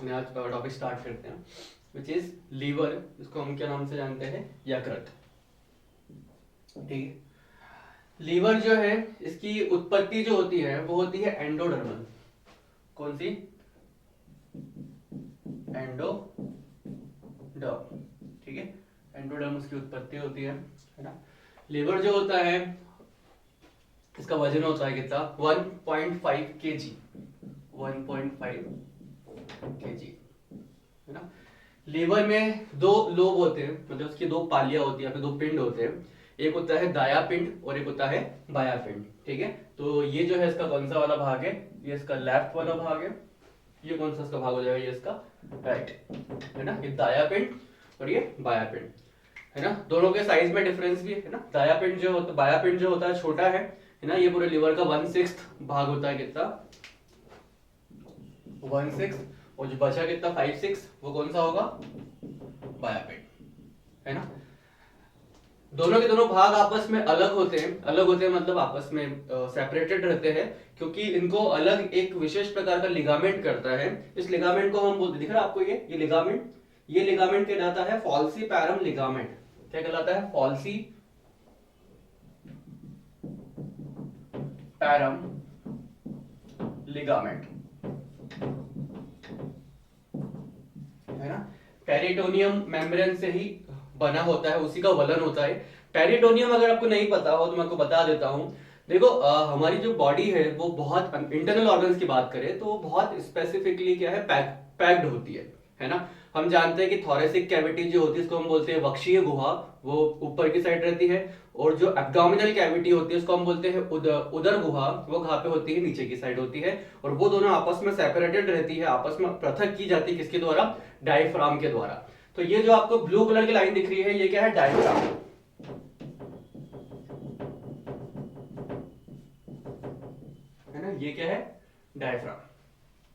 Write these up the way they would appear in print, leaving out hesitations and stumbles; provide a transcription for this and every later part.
नया topic start करते हैं, विच इज लीवर। इसको हम क्या नाम से जानते हैं? यकृत। ठीक है। लीवर जो है, इसकी उत्पत्ति जो होती है वो होती है एंडोडर्मल। कौन सी? एंडोडर्म। ठीक है, एंडोडर्म उसकी उत्पत्ति होती है ना। लीवर जो होता है, इसका वजन होता है कितना? 1.5 kg। 1.5 kg, है ना। लीवर में दो लोब होते हैं, मतलब उसकी दो पालियां होती है, फिर दो पिंड होते हैं। एक होता है दाया पिंड और एक होता है बाया पिंड। ठीक है, तो ये जो है इसका कौन सा वाला भाग है? ये इसका लेफ्ट वाला भाग है। ये कौन सा इसका भाग हो जाएगा? ये इसका राइट, है ना। ये दाया पिंड और ये बाया पिंड, है ना। दोनों के साइज में डिफरेंस भी है ना। दाया पिंड जो होता, बाया पिंड जो होता है छोटा है ना। ये पूरे लिवर का 1/6 भाग होता है। कितना? 1/6। और जो बचा कितना 5/6, वो कौन सा होगा? बाया पिंड, है ना। दोनों के दोनों भाग आपस में अलग होते हैं। अलग होते हैं मतलब आपस में सेपरेटेड रहते हैं, क्योंकि इनको अलग एक विशेष प्रकार का लिगामेंट करता है। इस लिगामेंट को हम बोलते, दिख रहा है आपको ये लिगामेंट? ये लिगामेंट कहलाता है फॉल्सी पैरम लिगामेंट। क्या कहलाता है? फॉल्सी पैरम लिगामेंट, है ना। पेरिटोनियम मेम्ब्रेन से ही बना होता है, उसी का वलन होता है। पेरिटोनियम अगर आपको नहीं पता हो तो मैं आपको बता देता हूं। देखो हमारी जो बॉडी है वो बहुत इंटरनल ऑर्गन्स की बात करें तो वो बहुत स्पेसिफिकली क्या है, पैक्ड होती है ना। हम जानते हैं कि थोरेसिक कैविटी जो होती है इसको हम बोलते हैं वक्षीय गुहा, वो ऊपर की साइड रहती है। और जो एब्डोमिनल कैविटी होती है उसको हम बोलते हैं उदर गुहा, वो कहाँ पे होती है? नीचे की साइड होती है। और वो दोनों आपस में सेपरेटेड रहती है, आपस में पृथक की जाती है। किसके द्वारा? डायफ्राम के द्वारा। तो ये जो आपको ब्लू कलर की लाइन दिख रही है, ये क्या है? डायफ्राम, है ना। ये क्या है? डायफ्राम।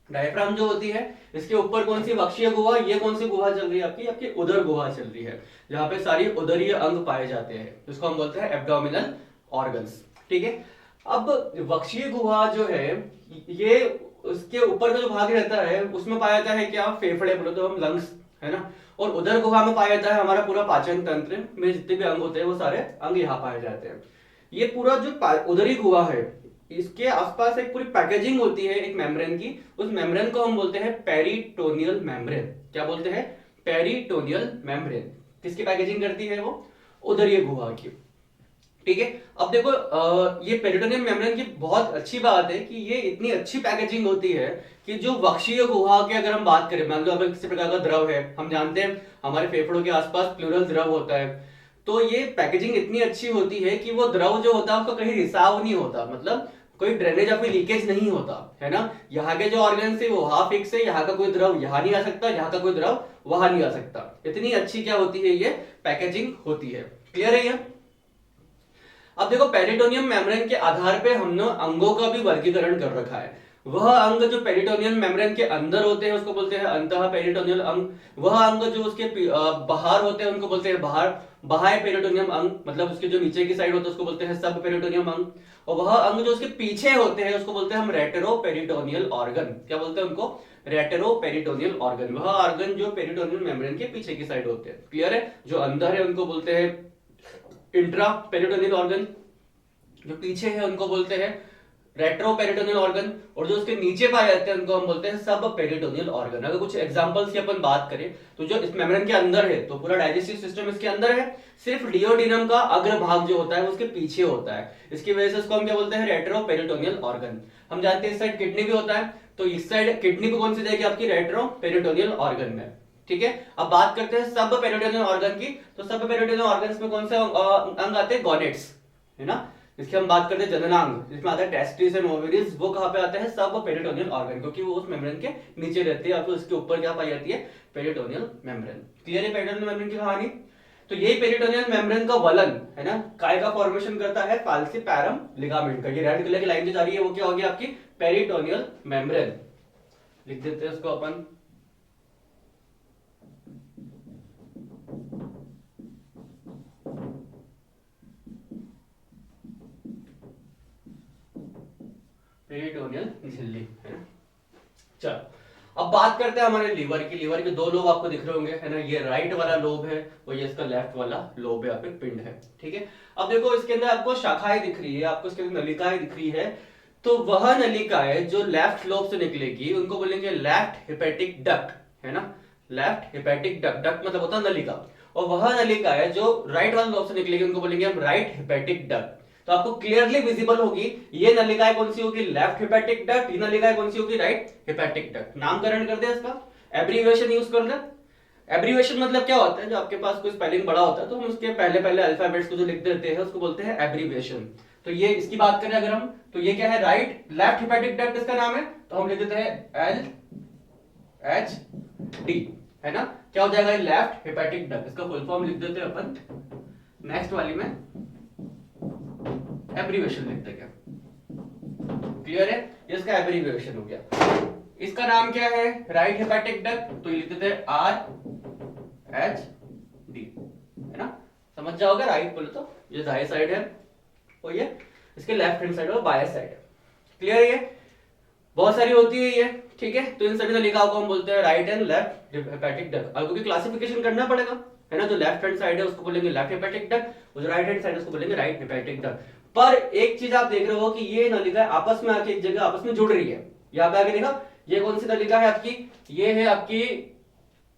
डायफ्राम जो होती है, इसके ऊपर कौन सी? वक्षीय गुहा। ये कौन सी गुहा चल रही है आपकी? आपकी उदर गुहा चल रही है, जहां पे सारी उदरीय अंग पाए जाते हैं, जिसको हम बोलते हैं एब्डोमिनल ऑर्गन्स। ठीक है। अब वक्षीय गुहा जो है, ये उसके ऊपर का जो भाग रहता है उसमें पाया जाता है क्या? फेफड़े, बोलो तो हम लंग्स, है ना। और उदर गुहा में पाया जाता है हमारा पूरा पाचन तंत्र में जितने भी अंग होते हैं वो सारे अंग यहाँ पाए जाते हैं। ये पूरा जो उदरी गुहा है, इसके आसपास एक पूरी पैकेजिंग होती है एक मेम्ब्रेन की। उस मेम्ब्रेन को हम बोलते हैं पेरिटोनियल मेम्ब्रेन। क्या बोलते हैं? Peritoneal membrane. किसकी पैकेजिंग करती है वो? उदरीय गुहा की। ठीक है। अब देखो ये पेरिटोनियम मेम्ब्रेन की बहुत अच्छी बात है कि ये इतनी अच्छी पैकेजिंग होती है कि जो वक्षीय गुहा की अगर हम बात करें, मान लो अगर किसी प्रकार का द्रव है, हम जानते हैं हमारे फेफड़ों के आसपास प्लूरल द्रव होता है, तो ये पैकेजिंग इतनी अच्छी होती है कि वो द्रव जो होता है उसका कहीं रिसाव नहीं होता, मतलब कोई ड्रेनेज या कोई लीकेज नहीं होता, है ना। यहाँ के जो ऑर्गन है वो वहां फिक्स है, यहाँ का कोई द्रव यहाँ नहीं आ सकता, यहाँ का कोई द्रव वहां नहीं आ सकता। इतनी अच्छी क्या होती है? ये पैकेजिंग होती है। क्लियर है ये? अब देखो पेरिटोनियम मेम्ब्रेन के आधार पे हमने अंगों का भी वर्गीकरण कर रखा है। वह अंग जो पेरिटोनियम मेम्ब्रेन के अंदर होते हैं उसको बोलते हैं अंतः पेरिटोनियल अंग। वह अंग जो उसके बाहर होते हैं उनको बोलते हैं बाहर बाह्य पेरिटोनियम अंग, मतलब उसके जो नीचे की साइड होते हैं उसको बोलते हैं सब पेरिटोनियम अंग। और वह अंग जो उसके पीछे होते हैं उसको बोलते हैं हम रेटेरो पेरिटोनियल ऑर्गन। क्या बोलते हैं उनको? रेटेरो पेरिटोनियल ऑर्गन। वह ऑर्गन जो पेरिटोनियल मेम्ब्रेन के पीछे की साइड होते हैं। क्लियर है? जो अंदर है उनको बोलते हैं इंट्रा पेरिटोनियल ऑर्गन, जो पीछे है उनको बोलते हैं रेट्रो पेरिटोनियल ऑर्गन, और जो उसके नीचे पाए जाते हैं उनको हम बोलते हैं सब पेरिटोनियल ऑर्गन। अगर कुछ एग्जांपल्स की अपन बात करें तो जो इस मेम्ब्रेन के अंदर है तो पूरा डाइजेस्टिव सिस्टम इसके अंदर है, सिर्फ डिओडिनम का अग्र भाग जो होता है वो उसके पीछे होता है। इसकी वजह से उसको हम क्या बोलते हैं? Retro peritoneal organ. हम जानते हैं इस साइड किडनी भी होता है, तो इस साइड किडनी को कौन सी जाएगी? आपकी रेट्रो पेरिटोनियल ऑर्गन में। ठीक है। अब बात करते हैं सब पेरिटोनियल ऑर्गन की। तो सब पेरिटोनियल ऑर्गन्स में कौन से अंग आते हैं? गॉनेट्स, है ना। इसकी हम बात करते हैं जननांग, जिसमें आता है टेस्टिस एंड ओवरीज, वो कहां पे आते हैं? सब पेरिटोनियल ऑर्गन, क्योंकि वो उस मेम्ब्रेन के नीचे रहते हैं, या फिर उसके ऊपर क्या पाई जाती है? Peritoneal membrane. क्लियर है पेरिटोनियल मेम्ब्रेन की कहानी? तो यही पेरिटोनियल मेम्ब्रेन का वलन, है ना, काय का फॉर्मेशन करता है? फाल्सीपैरम लिगामेंट का। ये रेड कलर की लाइन जो जा रही है वो क्या होगी? आपकी पेरिटोनियल मेम्ब्रेन। लिख देते हैं इसको अपन। पेरिटोनियल झिल्ली, है ना। चलो अब बात करते हैं हमारे लीवर की। लीवर के दो लोब आपको दिख रहे होंगे, है ना, ये राइट वाला लोब है और ये इसका लेफ्ट वाला लोब है, पे पिंड है, ठीक है। अब देखो इसके अंदर आपको शाखाएं दिख रही है, आपको इसके अंदर नलिकाएं दिख रही है, तो वह नलिकाएं जो लेफ्ट लोब से निकलेगी उनको बोलेंगे लेफ्ट हेपेटिक डक्ट, है ना, लेफ्ट हेपेटिक डक्ट, डक्ट मतलब होता है नलिका, और वह नलिकाएं जो राइट वाले लोब से निकलेगी उनको बोलेंगे हम राइट हेपेटिक डक्ट। तो आपको क्लियरली विजिबल होगी ये नलिकाएं कौन सी होगी, लेफ्ट हेपेटिक डक्ट, ये नलिकाएं कौन सी होगी, राइट हेपेटिक डक्ट। नामकरण कर दे इसका, एब्रीविएशन यूज कर दे। एब्रीविएशन मतलब क्या होता है, जो आपके पास कोई स्पेलिंग बड़ा होता है तो हम उसके पहले पहले अल्फाबेट्स को जो लिख देते हैं उसको बोलते हैं एब्रीविएशन। तो ये इसकी बात करें अगर हम, तो ये क्या है, राइट लेफ्ट हेपेटिक डक्ट इसका नाम है, तो हम लिख देते हैं LHD, है ना। क्या हो जाएगा, लेफ्ट हेपेटिक डक्ट, इसका फुल फॉर्म लिख देते हैं अपन नेक्स्ट वाली में, एब्रीविएशन लिखते हैं। क्लियर है, ये इसका एब्रीविएशन हो गया। इसका नाम क्या है, राइट हेपेटिक डक्ट, तो ये लिख देते हैं RHD, है ना। समझ जाओगे, राइट बोले तो ये दाएं साइड है और ये इसके लेफ्ट हैंड साइड और बाएं साइड है। क्लियर है, ये बहुत सारी होती है ये, ठीक है। तो इन सभी नलिकाओं को हम बोलते हैं right and left hepatic duct. अब क्योंकि क्लासिफिकेशन करना पड़ेगा, है ना, जो लेफ्ट हैंड साइड है उसको बोलेंगे लेफ्ट हेपेटिक डक्ट, और जो राइट हैंड साइड है उसको बोलेंगे राइट हेपेटिक डक्ट। पर एक चीज आप देख रहे हो कि ये नलिका आपस में आके एक जगह आपस में जुड़ रही है। यहाँ पे आगे देखा, ये कौन सी नलिका है आपकी, ये है आपकी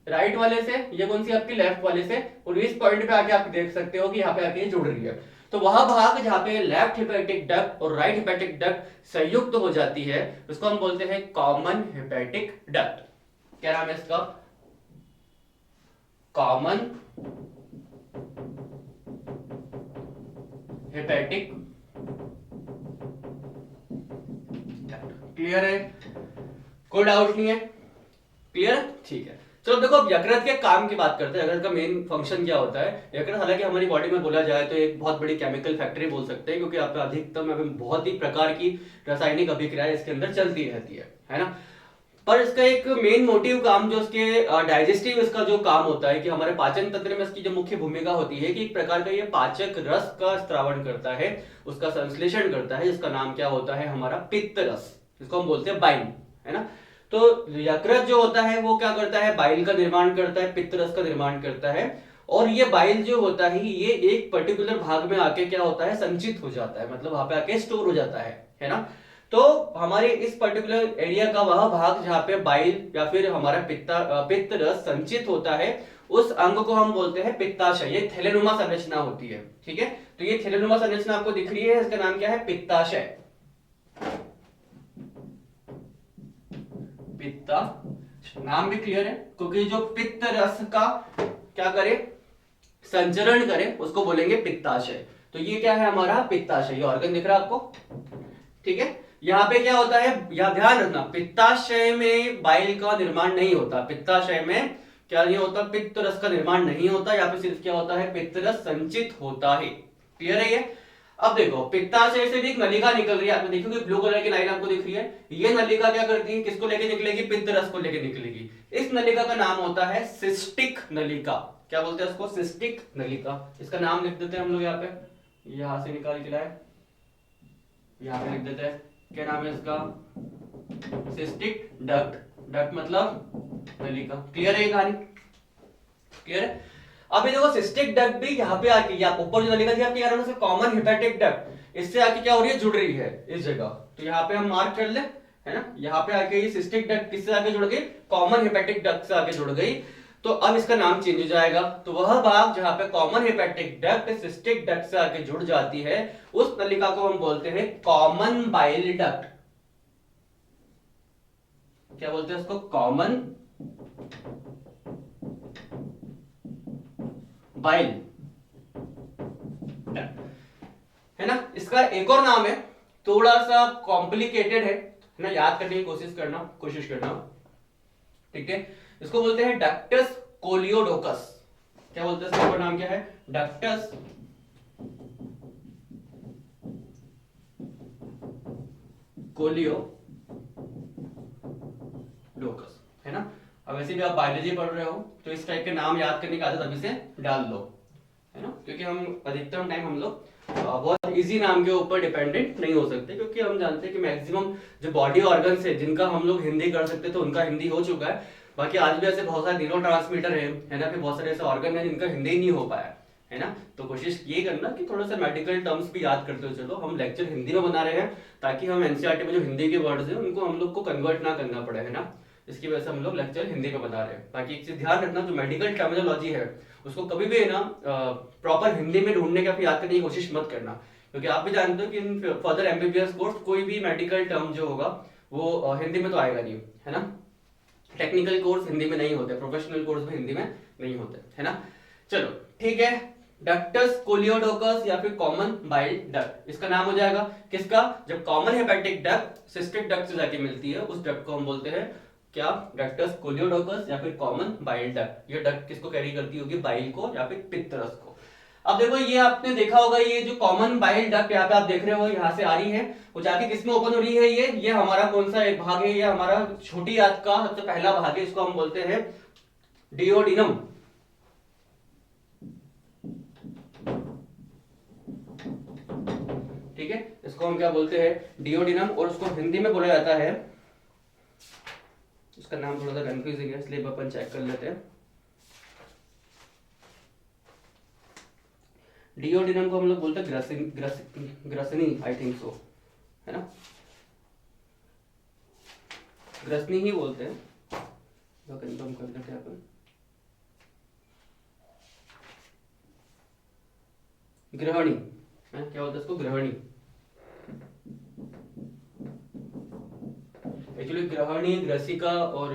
राइट वाले से, ये कौन सी आपकी लेफ्ट वाले से, और इस पॉइंट पे आके आप देख सकते हो कि यहाँ पे आके जुड़ रही है। तो वह भाग जहां पे लेफ्ट हेपेटिक डक्ट और राइट हेपेटिक डक्ट संयुक्त हो जाती है उसको हम बोलते हैं कॉमन हेपेटिक डक्ट। क्या नाम है इसका, कॉमन हेपेटिक डक्ट। क्लियर है, कोई डाउट नहीं है, क्लियर, ठीक है। चलो देखो अब यकृत के काम की बात करते हैं। यकृत का मेन फंक्शन क्या होता है। यकृत हालांकि हमारी बॉडी में बोला जाए तो एक बहुत बड़ी केमिकल फैक्ट्री बोल सकते हैं, क्योंकि आप अधिकतम बहुत ही प्रकार की रासायनिक अभिक्रियाएं इसके अंदर चलती रहती है ना। पर इसका एक मेन मोटिव काम जो इसके डाइजेस्टिव इसका जो काम होता है कि हमारे पाचन तंत्र में इसकी जो मुख्य भूमिका होती है कि एक प्रकार का ये पाचक रस का स्त्रावण करता है, उसका संश्लेषण करता है, जिसका नाम क्या होता है हमारा पित्त रस, जिसको हम बोलते हैं बाइल, है ना। तो यकृत जो होता है वो क्या करता है, बाइल का निर्माण करता है, पित्त रस का निर्माण करता है, और ये बाइल जो होता है ये एक पर्टिकुलर भाग में आके क्या होता है, संचित हो जाता है, मतलब वहां पे आके स्टोर हो जाता है ना। तो हमारे इस पर्टिकुलर एरिया का वह भाग जहां पे बाइल या फिर हमारा पित्त रस संचित होता है, उस अंग को हम बोलते हैं पित्ताशय। ये थैलेनुमा संरचना होती है, ठीक है। तो ये थैलेनुमा संरचना आपको दिख रही है, इसका नाम क्या है, पित्ताशय, पित्ता, नाम भी क्लियर है, क्योंकि जो पित्त रस का क्या करे, संचरण करे, उसको बोलेंगे पित्ताशय। तो ये क्या है हमारा पित्ताशय, ये ऑर्गन दिख रहा है आपको, ठीक है। यहाँ पे क्या होता है, यह ध्यान रखना, पित्ताशय में बाइल का निर्माण नहीं होता, पित्ताशय में क्या नहीं होता, पित्त रस का निर्माण नहीं होता, यहाँ पे सिर्फ क्या होता है, पित्त रस संचित होता है। क्लियर है ये। अब देखो पित्ताशय से भी एक नलिका निकल रही है, आपने देखोगे ब्लू कलर की लाइन आपको दिख रही है, ये नलिका क्या करती है, किसको लेके निकलेगी, पित्त रस को लेके निकलेगी। इस नलिका का नाम होता है सिस्टिक नलिका। क्या बोलते हैं उसको, सिस्टिक नलिका। इसका नाम लिख देते हैं हम लोग यहाँ पे, यहां से निकाल के लाए, यहाँ पे लिख देते हैं, क्या नाम है इसका, सिस्टिक डक्ट, डक्ट मतलब नलिका। क्लियर है ये कहानी, क्लियर है। अभी देखो सिस्टिक डक्ट भी यहाँ पे आके, या ऊपर जो नलिका थी आपकी यार से कॉमन हेपेटिक डक्ट, इससे आके क्या हो रही है, जुड़ रही है इस जगह। तो यहाँ पे हम मार्क कर ले, है ना, यहाँ पे आके ये सिस्टिक डक्ट किससे आके जुड़ गई, कॉमन हेपेटिक डक्ट से आके जुड़ गई। तो अब इसका नाम चेंज हो जाएगा। तो वह भाग जहां पे common hepatic duct cystic duct से आके जुड़ जाती है, उस नलिका को हम बोलते हैं कॉमन बाइल डक्ट। क्या बोलते हैं उसको, कॉमन बाइल डक्ट, है ना। इसका एक और नाम है, थोड़ा सा कॉम्प्लिकेटेड है ना, याद करने की कोशिश करना, ठीक है। इसको बोलते हैं डक्टस कोलियोडोकस। क्या बोलते हैं, इसका नाम क्या है, डक्टस कोलियोडोकस, है ना। अब वैसे भी आप बायोलॉजी पढ़ रहे हो तो इस टाइप के नाम याद करने की आदत अभी से डाल लो, है ना, क्योंकि हम अधिकतम टाइम हम लोग बहुत इजी नाम के ऊपर डिपेंडेंट नहीं हो सकते, क्योंकि हम जानते हैं कि मैक्सिमम जो बॉडी ऑर्गन्स है जिनका हम लोग हिंदी कर सकते थे उनका हिंदी हो चुका है। बाकी आज भी ऐसे बहुत सारे न्यूरो ट्रांसमीटर है ना, फिर बहुत सारे ऐसे ऑर्गन है जिनका हिंदी नहीं हो पाया है ना। तो कोशिश ये करना कि थोड़ा सा मेडिकल टर्म्स भी याद करते हो चलो। हम लेक्चर हिंदी में बना रहे हैं ताकि हम एनसीईआरटी में जो हिंदी के वर्ड्स हैं उनको हम लोग को कन्वर्ट ना करना पड़े, है ना। इसकी वजह से हम लोग लेक्चर हिंदी में बना रहे हैं। बाकी एक चीज ध्यान रखना, जो मेडिकल टर्मिनोलॉजी है उसको कभी भी ना प्रॉपर हिंदी में ढूंढने का याद करने की कोशिश मत करना, क्योंकि आप भी जानते हो कि इन फर्दर एमबीबीएस कोर्स कोई भी मेडिकल टर्म जो होगा वो हिंदी में तो आएगा नहीं, है ना। टेक्निकल कोर्स हिंदी में नहीं होते, प्रोफेशनल कोर्स भी हिंदी में नहीं होते, है ना। चलो ठीक है, डक्टस कोलियोडोकस या फिर कॉमन बाइल डक्ट, इसका नाम हो जाएगा किसका, जब common hepatic duct cystic duct से जाके मिलती है उस डक्ट को हम बोलते हैं क्या, डक्टस कोलियोडोकस या फिर कॉमन बाइल डक्ट। ये डक्ट किसको कैरी करती होगी, बाइल को या फिर पित्त रस को। अब देखो ये आपने देखा होगा, ये जो कॉमन बाइल डक्ट यहाँ पे आप देख रहे हो यहाँ से आ रही है, वो जाके किसमें ओपन हो रही है, ये हमारा कौन सा एक भाग है, ये हमारा छोटी आंत का सबसे पहला भाग है, इसको हम बोलते हैं डिओडिनम। ठीक है, इसको हम क्या बोलते हैं, डिओडिनम, और उसको हिंदी में बोला जाता है, उसका नाम थोड़ा सा कंफ्यूजिंग है इसलिए अपन चेक कर लेते हैं। डिओडिनम को हम लोग बोलते हैं ग्रसनी, आई थिंक सो, है ना, ग्रसनी ही बोलते हैं, तो कंफर्म कर देते हैं अपन। ग्रहणी, क्या होता है इसको, ग्रहणी। एक्चुअली ग्रहणी, ग्रसिका और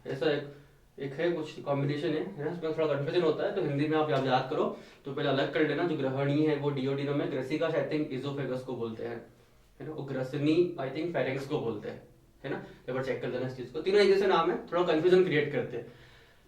ऐसा एक है कुछ कॉम्बिनेशन है ना, इसमें थोड़ा कंफ्यूजन होता है, तो हिंदी में आप याद करो तो पहले अलग कर लेना। जो ग्रहणी है वो डिओडिनम है, ग्रसिका आई थिंक इजोफेगस को बोलते हैं, है ना, वो ग्रसनी आई थिंक फेरेंक्स को बोलते हैं, है ना। एक बार चेक कर देना इस चीज को, तीनों एक जैसे नाम है, थोड़ा कंफ्यूजन क्रिएट करते हैं।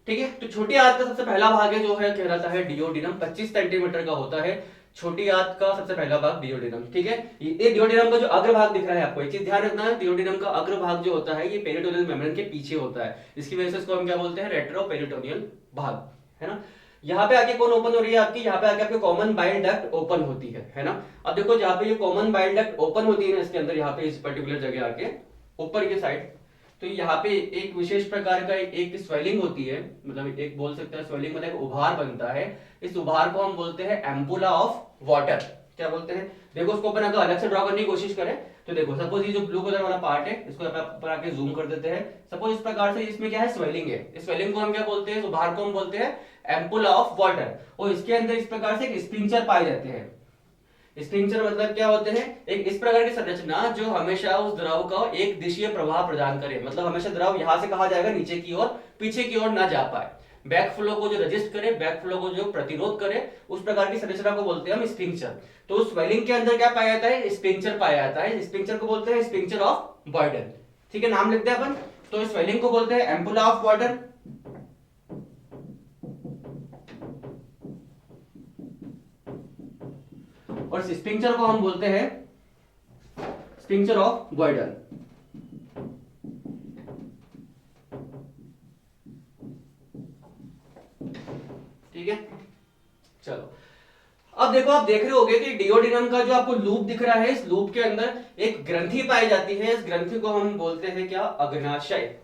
ठीक है, तो छोटी आंत का सबसे पहला भाग है जो है कहलाता है डिओडिनम, 25 सेंटीमीटर का होता है छोटी आंत का सबसे पहला भाग डिओडिनम। ठीक है, ये डिओडिनम का जो अग्रभाग दिख रहा है, आपको एक चीज ध्यान रखना है, डिओडिनम का अग्रभाग जो होता है ये पेरिटोनियल मेम्ब्रेन के पीछे होता है, इसकी वजह से इसको हम क्या बोलते हैं, रेट्रोपेरिटोनियल भाग, है ना। यहाँ पे आके कौन ओपन हो रही है आपकी, यहाँ पे आके आपकी कॉमन बाइल डक्ट ओपन होती है ना। अब देखो जहाँ पे ये कॉमन बाइल डक्ट ओपन होती है ना, इसके अंदर यहाँ पे इस पर्टिकुलर जगह आके ऊपर की साइड, तो यहाँ पे एक विशेष प्रकार का एक स्वेलिंग होती है, मतलब एक बोल सकते हैं स्वेलिंग, मतलब एक उभार बनता है, इस उभार को हम बोलते हैं एम्पुला ऑफ वाटर। क्या बोलते हैं, देखो उसको अपन अगर अलग से ड्रॉ करने की कोशिश करें तो देखो, सपोज ये जो ब्लू कलर वाला पार्ट है इसको ऊपर आके जूम कर देते हैं, सपोज इस प्रकार से इसमें क्या है, स्वेलिंग है, इस स्वेलिंग को हम क्या बोलते हैं, इस उभार को हम बोलते हैं एम्पुला ऑफ वाटर, और इसके अंदर इस प्रकार से एक स्पिंचर पाए जाते हैं। स्पिंचर मतलब क्या होते हैं, एक इस प्रकार की संरचना जो हमेशा उस द्रव का एक दिशीय प्रवाह प्रदान करे, मतलब हमेशा द्रव यहां से कहा जाएगा नीचे की ओर, पीछे की ओर ना जा पाए, बैक फ्लो को जो रजिस्ट करे, बैक फ्लो को जो प्रतिरोध करे, उस प्रकार की संरचना को बोलते हैं हम स्पिंचर। तो उस स्वेलिंग के अंदर क्या पाया जाता है, स्पिंचर पाया जाता है, स्पिंचर को बोलते हैं स्पिंचर ऑफ बॉयडन। ठीक है, नाम लिखते हैं अपन, तो स्वेलिंग को बोलते हैं एम्पुला ऑफ वाटर, और स्पिंचर को हम बोलते हैं स्पिंचर ऑफ बॉयडन। ठीक है, चलो अब देखो, आप देख रहे होगे कि डिओडिनम का जो आपको लूप दिख रहा है, इस लूप के अंदर एक ग्रंथि पाई जाती है, इस ग्रंथि को हम बोलते हैं क्या, अग्नाशय।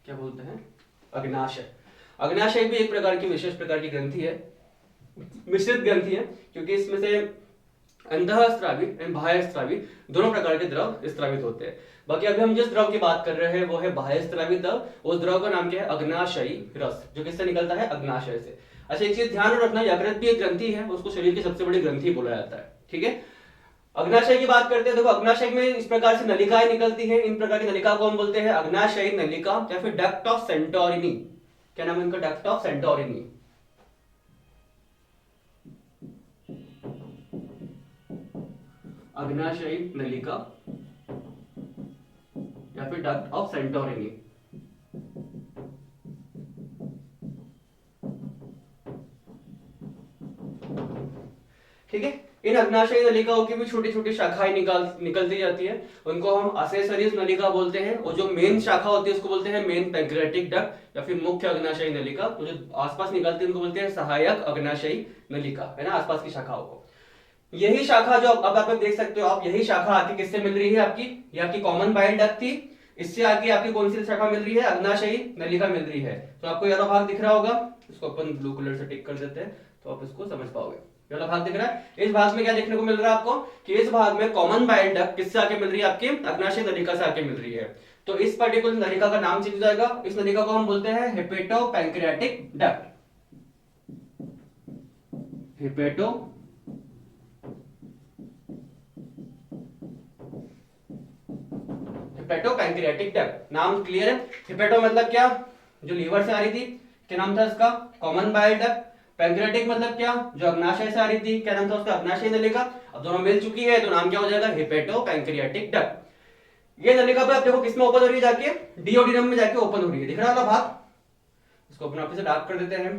क्या बोलते हैं, अग्नाशय। अग्नाशय भी एक प्रकार की विशेष प्रकार की ग्रंथि है, मिश्रित ग्रंथि है, क्योंकि इसमें से अंतःस्रावी एवं बाह्यस्रावी दोनों प्रकार के द्रव स्रावित होते हैं। बाकी अभी हम जिस द्रव की बात कर रहे हैं वो है बाह्यस्रावी द्रव, उस द्रव का नाम क्या है, अग्नाशयी रस, जो किससे निकलता है, अग्नाशय से। अच्छा एक चीज ध्यान रखना, यकृत भी एक ग्रंथि है, उसको शरीर की सबसे बड़ी ग्रंथि बोला जाता है। ठीक है, अग्नाशय की बात करते हैं, देखो अग्नाशय में इस प्रकार से नलिकाएं निकलती है, इन प्रकार की नलिका को हम बोलते हैं अग्नाशयी नलिका या फिर डक्ट ऑफ सेंटोरिनी। क्या नाम है इनका, डक्ट ऑफ सेंटोरिनी। अग्नाशयी नलिका या फिर डक्ट ऑफ सेंटोरिनी। ठीक है, इन अग्नाशयी नलिकाओं की भी छोटी छोटी शाखाएं निकलती जाती है, उनको हम असेसरीज नलिका बोलते हैं। और जो मेन शाखा होती है उसको बोलते हैं मेन पैंक्रियाटिक डक्ट या फिर मुख्य अग्नाशयी नलिका। तो जो आसपास निकलती है उनको बोलते हैं सहायक अग्नाशयी नलिका, है ना, आसपास की शाखाओं को। यही शाखा जो अब आप देख सकते हो आप, यही शाखा आके किससे मिल रही है आपकी, ये आपकी कॉमन बाइल डक्ट थी, इससे आगे आपकी कौन सी शाखा मिल रही है, अग्नाशयी नलिका मिल रही है। तो आपको येलो भाग दिख रहा होगा, इसको अपन ब्लू कलर से टिक कर देते हैं तो आप इसको समझ पाओगे। येलो भाग दिख रहा है, इस भाग में क्या देखने को मिल रहा है आपको कि इस भाग में कॉमन बाइल डक्ट किससे आके मिल रही है, आपकी अग्नाशयी नलिका से आके मिल रही है। तो इस पर्टिकुलर नलिका का नाम चेंज हो जाएगा, इस नलिका को हम बोलते हैं hepato pancreatic duct. Hepato hepato pancreatic duct, नाम क्लियर है। हेपेटो मतलब क्या, जो लीवर से आ रही थी, क्या नाम था इसका, कॉमन बाइल डक्ट। पैंक्रियाटिक मतलब क्या, जो अग्नाशय से आ रही थी, क्या नाम था उसका, अग्नाशयी नलिका। अब दोनों मिल चुकी है तो नाम क्या हो जाएगा, हेपेटो पैंक्रियाटिक डक्ट। ये नलिका पे आप देखो किसमें ओपन हो रही है, जाके डिओडिनम में जाके ओपन हो रही है, दिख रहा है भाग, इसको अपने आप से डार्क कर देते हैं।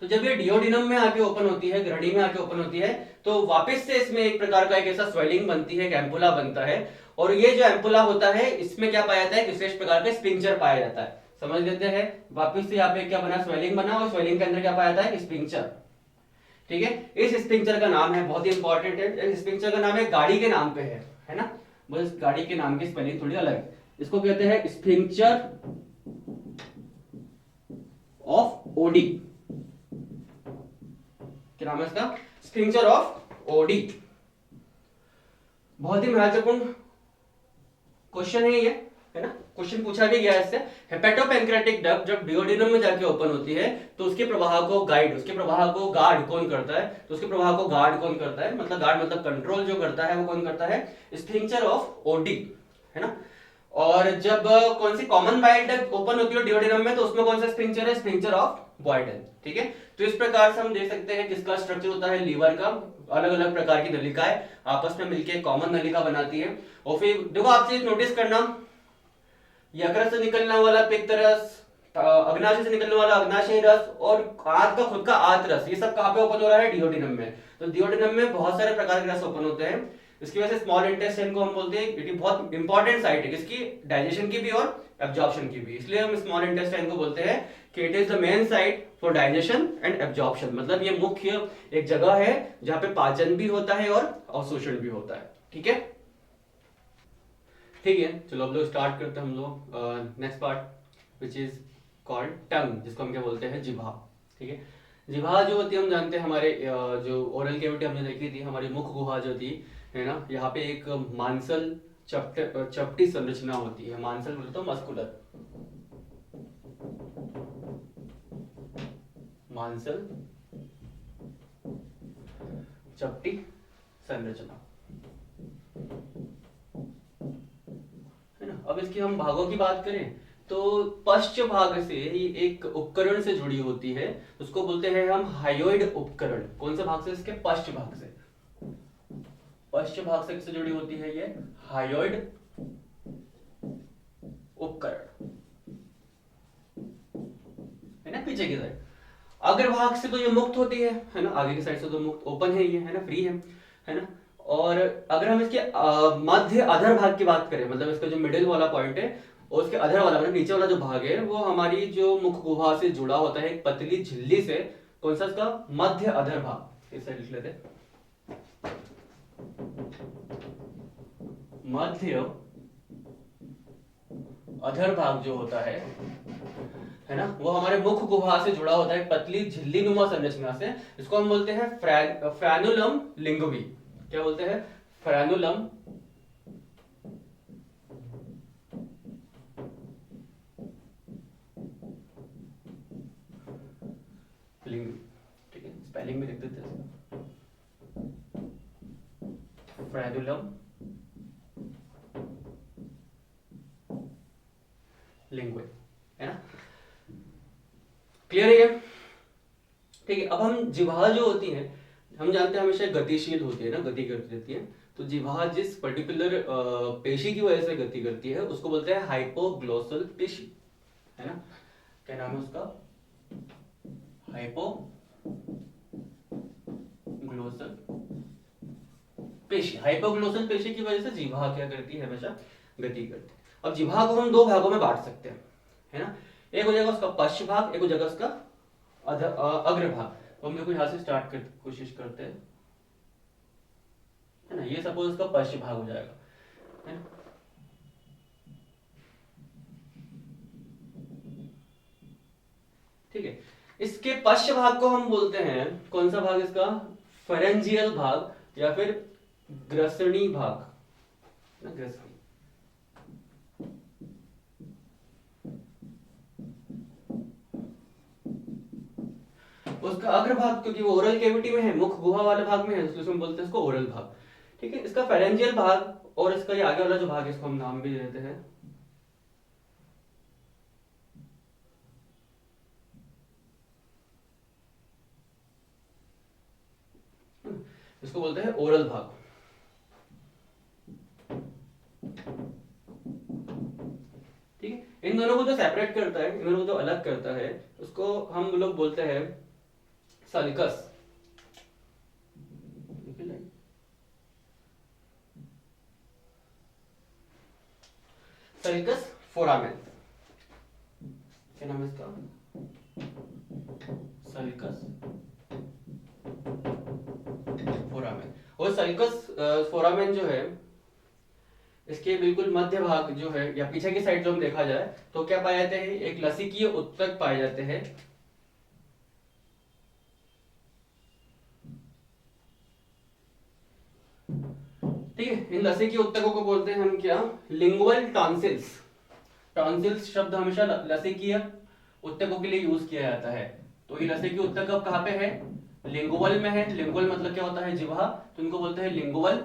तो जब ये डिओडिनम में आके ओपन होती है, ग्रहणी में आके ओपन होती है, तो वापस से इसमें एक प्रकार का एक ऐसा स्वेलिंग बनती है, एक एम्पुला बनता है। और ये जो एम्पुला होता है इसमें क्या पाया जाता है, विशेष प्रकार का स्पिंक्चर पाया जाता है। समझ लेते हैं, वापस से यहाँ पे क्या बना, स्वेलिंग बना, और स्वेलिंग के अंदर क्या पाया जाता है, स्पिंक्चर। ठीक है, इस स्पिंक्चर का नाम है, बहुत ही इंपॉर्टेंट है, इस स्पिंक्चर का नाम है गाड़ी के नाम पे है ना, बस गाड़ी के नाम की स्पेलिंग थोड़ी अलग है। इसको कहते हैं स्पिंक्चर ऑफ ओडी। क्या नाम है इसका, स्पिंक्चर ऑफ ओडी। बहुत ही महत्वपूर्ण क्वेश्चन है ये, है ना, क्वेश्चन पूछा भी गया इससे। हेपेटोपैंक्रियाटिक डक्ट जब डिओडिनम में जाके ओपन होती है तो उसके प्रवाह को गाइड, उसके प्रवाह को गार्ड कौन करता है, तो उसके प्रवाह को गार्ड कौन करता है, मतलब गार्ड मतलब कंट्रोल जो करता है वो कौन करता है, स्फिंक्चर ऑफ ओडी, है ना। और जब कौन सी कॉमन बाइल डक्ट ओपन होती है डिओडिनम में तो उसमें कौन सा स्फिंक्चर है, स्फिंक्चर ऑफ बॉयडन। ठीक है, तो इस प्रकार से हम देख सकते हैं किसका स्ट्रक्चर होता है, लीवर का। अलग अलग प्रकार की नलिकाएं आपस में मिलकर कॉमन नलिका बनाती है। और फिर देखो आप चीज नोटिस करना, यकृत से निकलने वाला पित्त रस, अग्नाशय से निकलने वाला अग्नाशय रस, और आंत का खुद का आंत रस, ये सब कहां पे ओपन हो रहा है, डिओडिनम में। तो डिओडिनम में बहुत सारे प्रकार के रस ओपन होते हैं। इसकी वजह से स्मॉल इंटेस्टाइन को हम बोलते हैं, ये बहुत इंपॉर्टेंट साइट है किसकी, डाइजेशन की भी और एब्जॉर्प्शन की भी, इसलिए हम स्मॉल इंटेस्टाइन को बोलते हैं कि it is the main site for digestion and absorption. मतलब ये मुख्य एक जगह है जहां पे पाचन भी होता है और अवशोषण भी होता है। ठीक है, ठीक है, चलो अब लोग स्टार्ट करते हैं हम लोग next part which is called tongue, जिसको हम क्या बोलते हैं, जिह्वा। ठीक है, जिह्वा जो होती है हम जानते हैं, हमारे जो ओरल कैविटी हमने देखी थी, हमारी मुख गुहा जो थी, है ना, यहाँ पे एक मांसल चपटी संरचना होती है। मांसल बोले तो मस्कुलर, मांसल चपटी संरचना, है ना। अब इसके हम भागों की बात करें तो पश्च भाग से ही एक उपकरण से जुड़ी होती है, उसको बोलते हैं हम हायोइड उपकरण। कौन से भाग से, इसके पश्च भाग से। पश्च भाग से किससे जुड़ी होती है, ये हायोइड उपकरण, है ना, पीछे की साइड। अग्र भाग से तो ये मुक्त होती है ना, आगे की साइड से तो मुक्त, ओपन है ये, है ना, फ्री है ना। और अगर हम इसके मध्य अधर भाग की बात करें, मतलब इसका जो मिडिल वाला पॉइंट है और उसके अधर वाला मतलब नीचे वाला जो भाग है, वो हमारी जो मुख गुहा से जुड़ा होता है एक पतली झिल्ली से। कौन सा, इसका मध्य अधर भाग, इस साइड लिख लेते हैं, मध्य अधर भाग जो होता है ना, वो हमारे मुख गुहा से जुड़ा होता है पतली झिल्ली नुमा संरचना से। इसको हम बोलते हैं फ्रैनुलम लिंगुई। क्या बोलते हैं, फ्रैनुलम लिंगुई। ठीक है, स्पेलिंग में लिख देते हैं, फ्रैनुलम लिंगुई, है ना, क्लियर है ये। ठीक है, अब हम जिह्वा जो होती है, हम जानते हैं हमेशा गतिशील होती है ना, गति करती रहती है। तो जिह्वा जिस पर्टिकुलर पेशी की वजह से गति करती है उसको बोलते हैं हाइपोग्लोसल पेशी, है ना। क्या नाम है उसका, हाइपोग्लोसल हाइपोग्लोसल पेशी। हाइपोग्लोसल पेशी की वजह से जीवा क्या करती है, हमेशा गति करती है। अब जीवा को हम दो भागों में बांट सकते हैं, है ना। एक हो जाएगा उसका पश्च भाग, एक हो जाएगा उसका अग्रभाग। तो हम देखो यहाँ से स्टार्ट कर कोशिश करते हैं, है ना। ये सपोज इसका पश्च भाग हो जाएगा, है ना। ठीक है, इसके पश्च भाग को हम बोलते हैं, कौन सा भाग इसका, फेरेंजियल भाग या फिर ग्रसनी भाग, ना, ग्रसनी। उसका अग्रभाग, क्योंकि वो ओरल कैविटी में है, मुख गुहा वाले भाग में है, इसलिए हम बोलते हैं इसको ओरल भाग। ठीक है, इसका फेरेंजियल भाग और इसका ये आगे वाला जो भाग है, इसको हम नाम भी देते हैं इसको बोलते हैं ओरल भाग। ठीक है, इन दोनों को जो सेपरेट करता है, इन दोनों को जो अलग करता है, उसको हम लोग बोलते हैं सल्कस। सल्कस फोरामेन, क्या नाम है इसका, सल्कस फोरामेन। और सल्कस फोरामेन जो है, इसके बिल्कुल मध्य भाग जो है, या पीछे की साइड जो हम देखा जाए तो क्या पाए जाते हैं, एक लसीकीय उत्तक पाए जाते हैं। ठीक है, इन लसीकीय उत्तकों को बोलते हैं हम क्या, लिंगुअल टॉन्सिल्स। टॉन्सिल्स शब्द हमेशा लसीकीय उत्तकों के लिए यूज किया जाता है। तो ये लसीकीय उत्तक अब कहाँ पे है, लिंगुअल में है। लिंगुअल मतलब क्या होता है, जिह्वा, तो इनको बोलते हैं लिंगुअल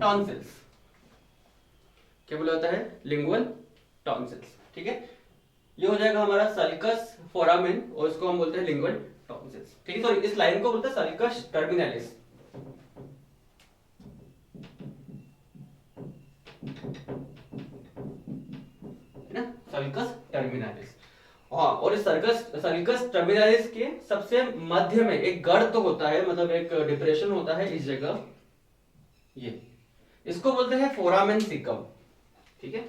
टॉन्सिल्स। क्या बोला जाता है, लिंगुअल टॉन्सिल्स। ठीक है, ये हो जाएगा हमारा सल्कस फोरामेन, और इसको हम बोलते हैं लिंगुअल टॉन्सिल्स। ठीक है, सॉरी, इस लाइन को बोलते हैं सल्कस टर्मिनालिस। है ना, सल्कस टर्मिनालिस। हाँ, और इस सल्कस टर्मिनालिस के सबसे मध्य में एक गर्त होता है, मतलब एक डिप्रेशन होता है इस जगह, ये, इसको बोलते हैं फोरामेन सिकम। ठीक है,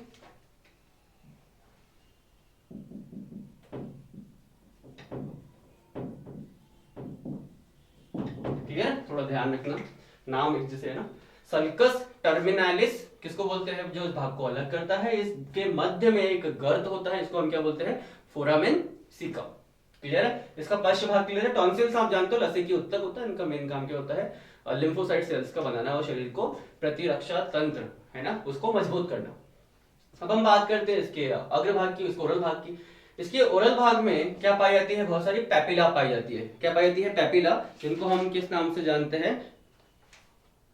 ठीक है, थोड़ा ध्यान रखना, नाम एक जैसे है ना। सल्कस टर्मिनालिस किसको बोलते हैं, जो इस भाग को अलग करता है, इसके मध्य में एक गर्त होता है, इसको हम क्या बोलते हैं, फोरामेन सिकम। क्लियर है, इसका पश्च भाग क्लियर है। टॉन्सिल्स आप जानते हो लसीकी उत्तक होता है, इनका मेन काम क्या होता है, लिम्फोसाइट सेल्स का बनाना और शरीर को प्रतिरक्षा तंत्र, है ना, उसको मजबूत करना। अब हम बात करते हैं इसके अग्रभाग की, इसके ओरल भाग की। इसके ओरल भाग में क्या पाई जाती है, बहुत सारी पैपिला पाई जाती है। क्या पाई जाती है, पैपिला, जिनको हम किस नाम से जानते हैं,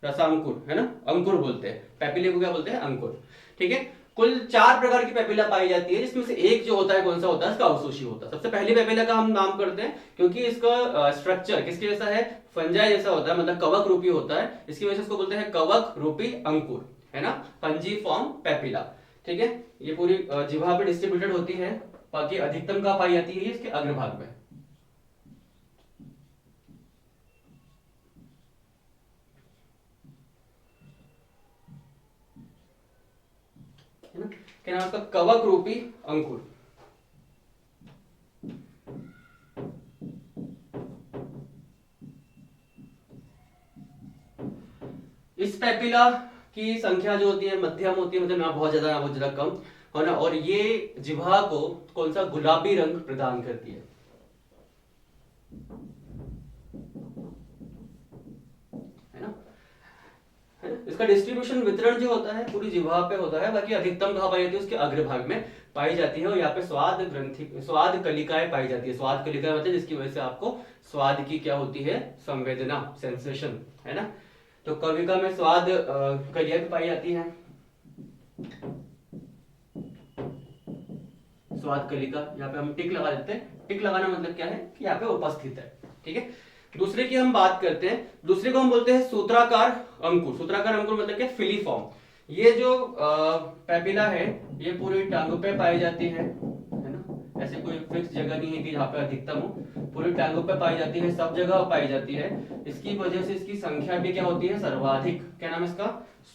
रसांकुर, है ना, अंकुर बोलते हैं। पैपिले को क्या बोलते हैं, अंकुर। ठीक है, कुल 4 प्रकार की पैपिला पाई जाती है, जिसमें से एक जो होता है, कौन सा होता है, इसका अवशोषी होता है। सबसे पहली पैपिला का हम नाम करते हैं, क्योंकि इसका स्ट्रक्चर किसके जैसा है, फंजाई जैसा होता है, मतलब कवक रूपी होता है, इसकी वजह से इसको बोलते हैं कवक रूपी अंकुर, है ना, फंजी फॉर्म पैपिला। ठीक है, ये पूरी जिह्वा पे डिस्ट्रीब्यूटेड होती है, बाकी अधिकतम कहाँ पाई जाती है, इसके अग्रभाग में। है ना, क्या नाम उसका, कवक रूपी अंकुर। इस पैपिला की संख्या जो होती है मध्यम होती है, मतलब ना बहुत ज्यादा ना बहुत ज्यादा कम, है ना, और ये जिह्वा को कौन सा, गुलाबी रंग प्रदान करती है। है ना, इसका डिस्ट्रीब्यूशन, वितरण जो होता है पूरी जिह्वा पे होता है, बाकी अधिकतम कहाँ पाई जाती है, उसके अग्रभाग में पाई जाती है। और यहाँ पे स्वाद ग्रंथि, स्वाद कलिकाएं पाई जाती है। स्वाद कलिकाएं मतलब जिसकी वजह से आपको स्वाद की क्या होती है, संवेदना, सेंसेशन, है ना। तो कलिका में स्वाद कलिया भी पाई जाती है, स्वाद कलिका। यहाँ पे हम टिक लगा देते हैं। टिक लगाना मतलब क्या है कि यहाँ पे उपस्थित है। ठीक है, दूसरे की हम बात करते हैं, दूसरे को हम बोलते हैं सूत्राकार अंकुर। सूत्राकार अंकुर मतलब क्या, फिलीफॉर्म। ये जो पैपिला है, ये पूरी टांग पे पाई जाती है ना, ऐसे कोई फिक्स जगह नहीं है कि जहाँ पे अधिकतम हो, पूरी टांगों पे पाई जाती है, सब जगह पाई जाती है। इसकी वजह से इसकी संख्या भी क्या होती है, सर्वाधिक। क्या नाम है इसका,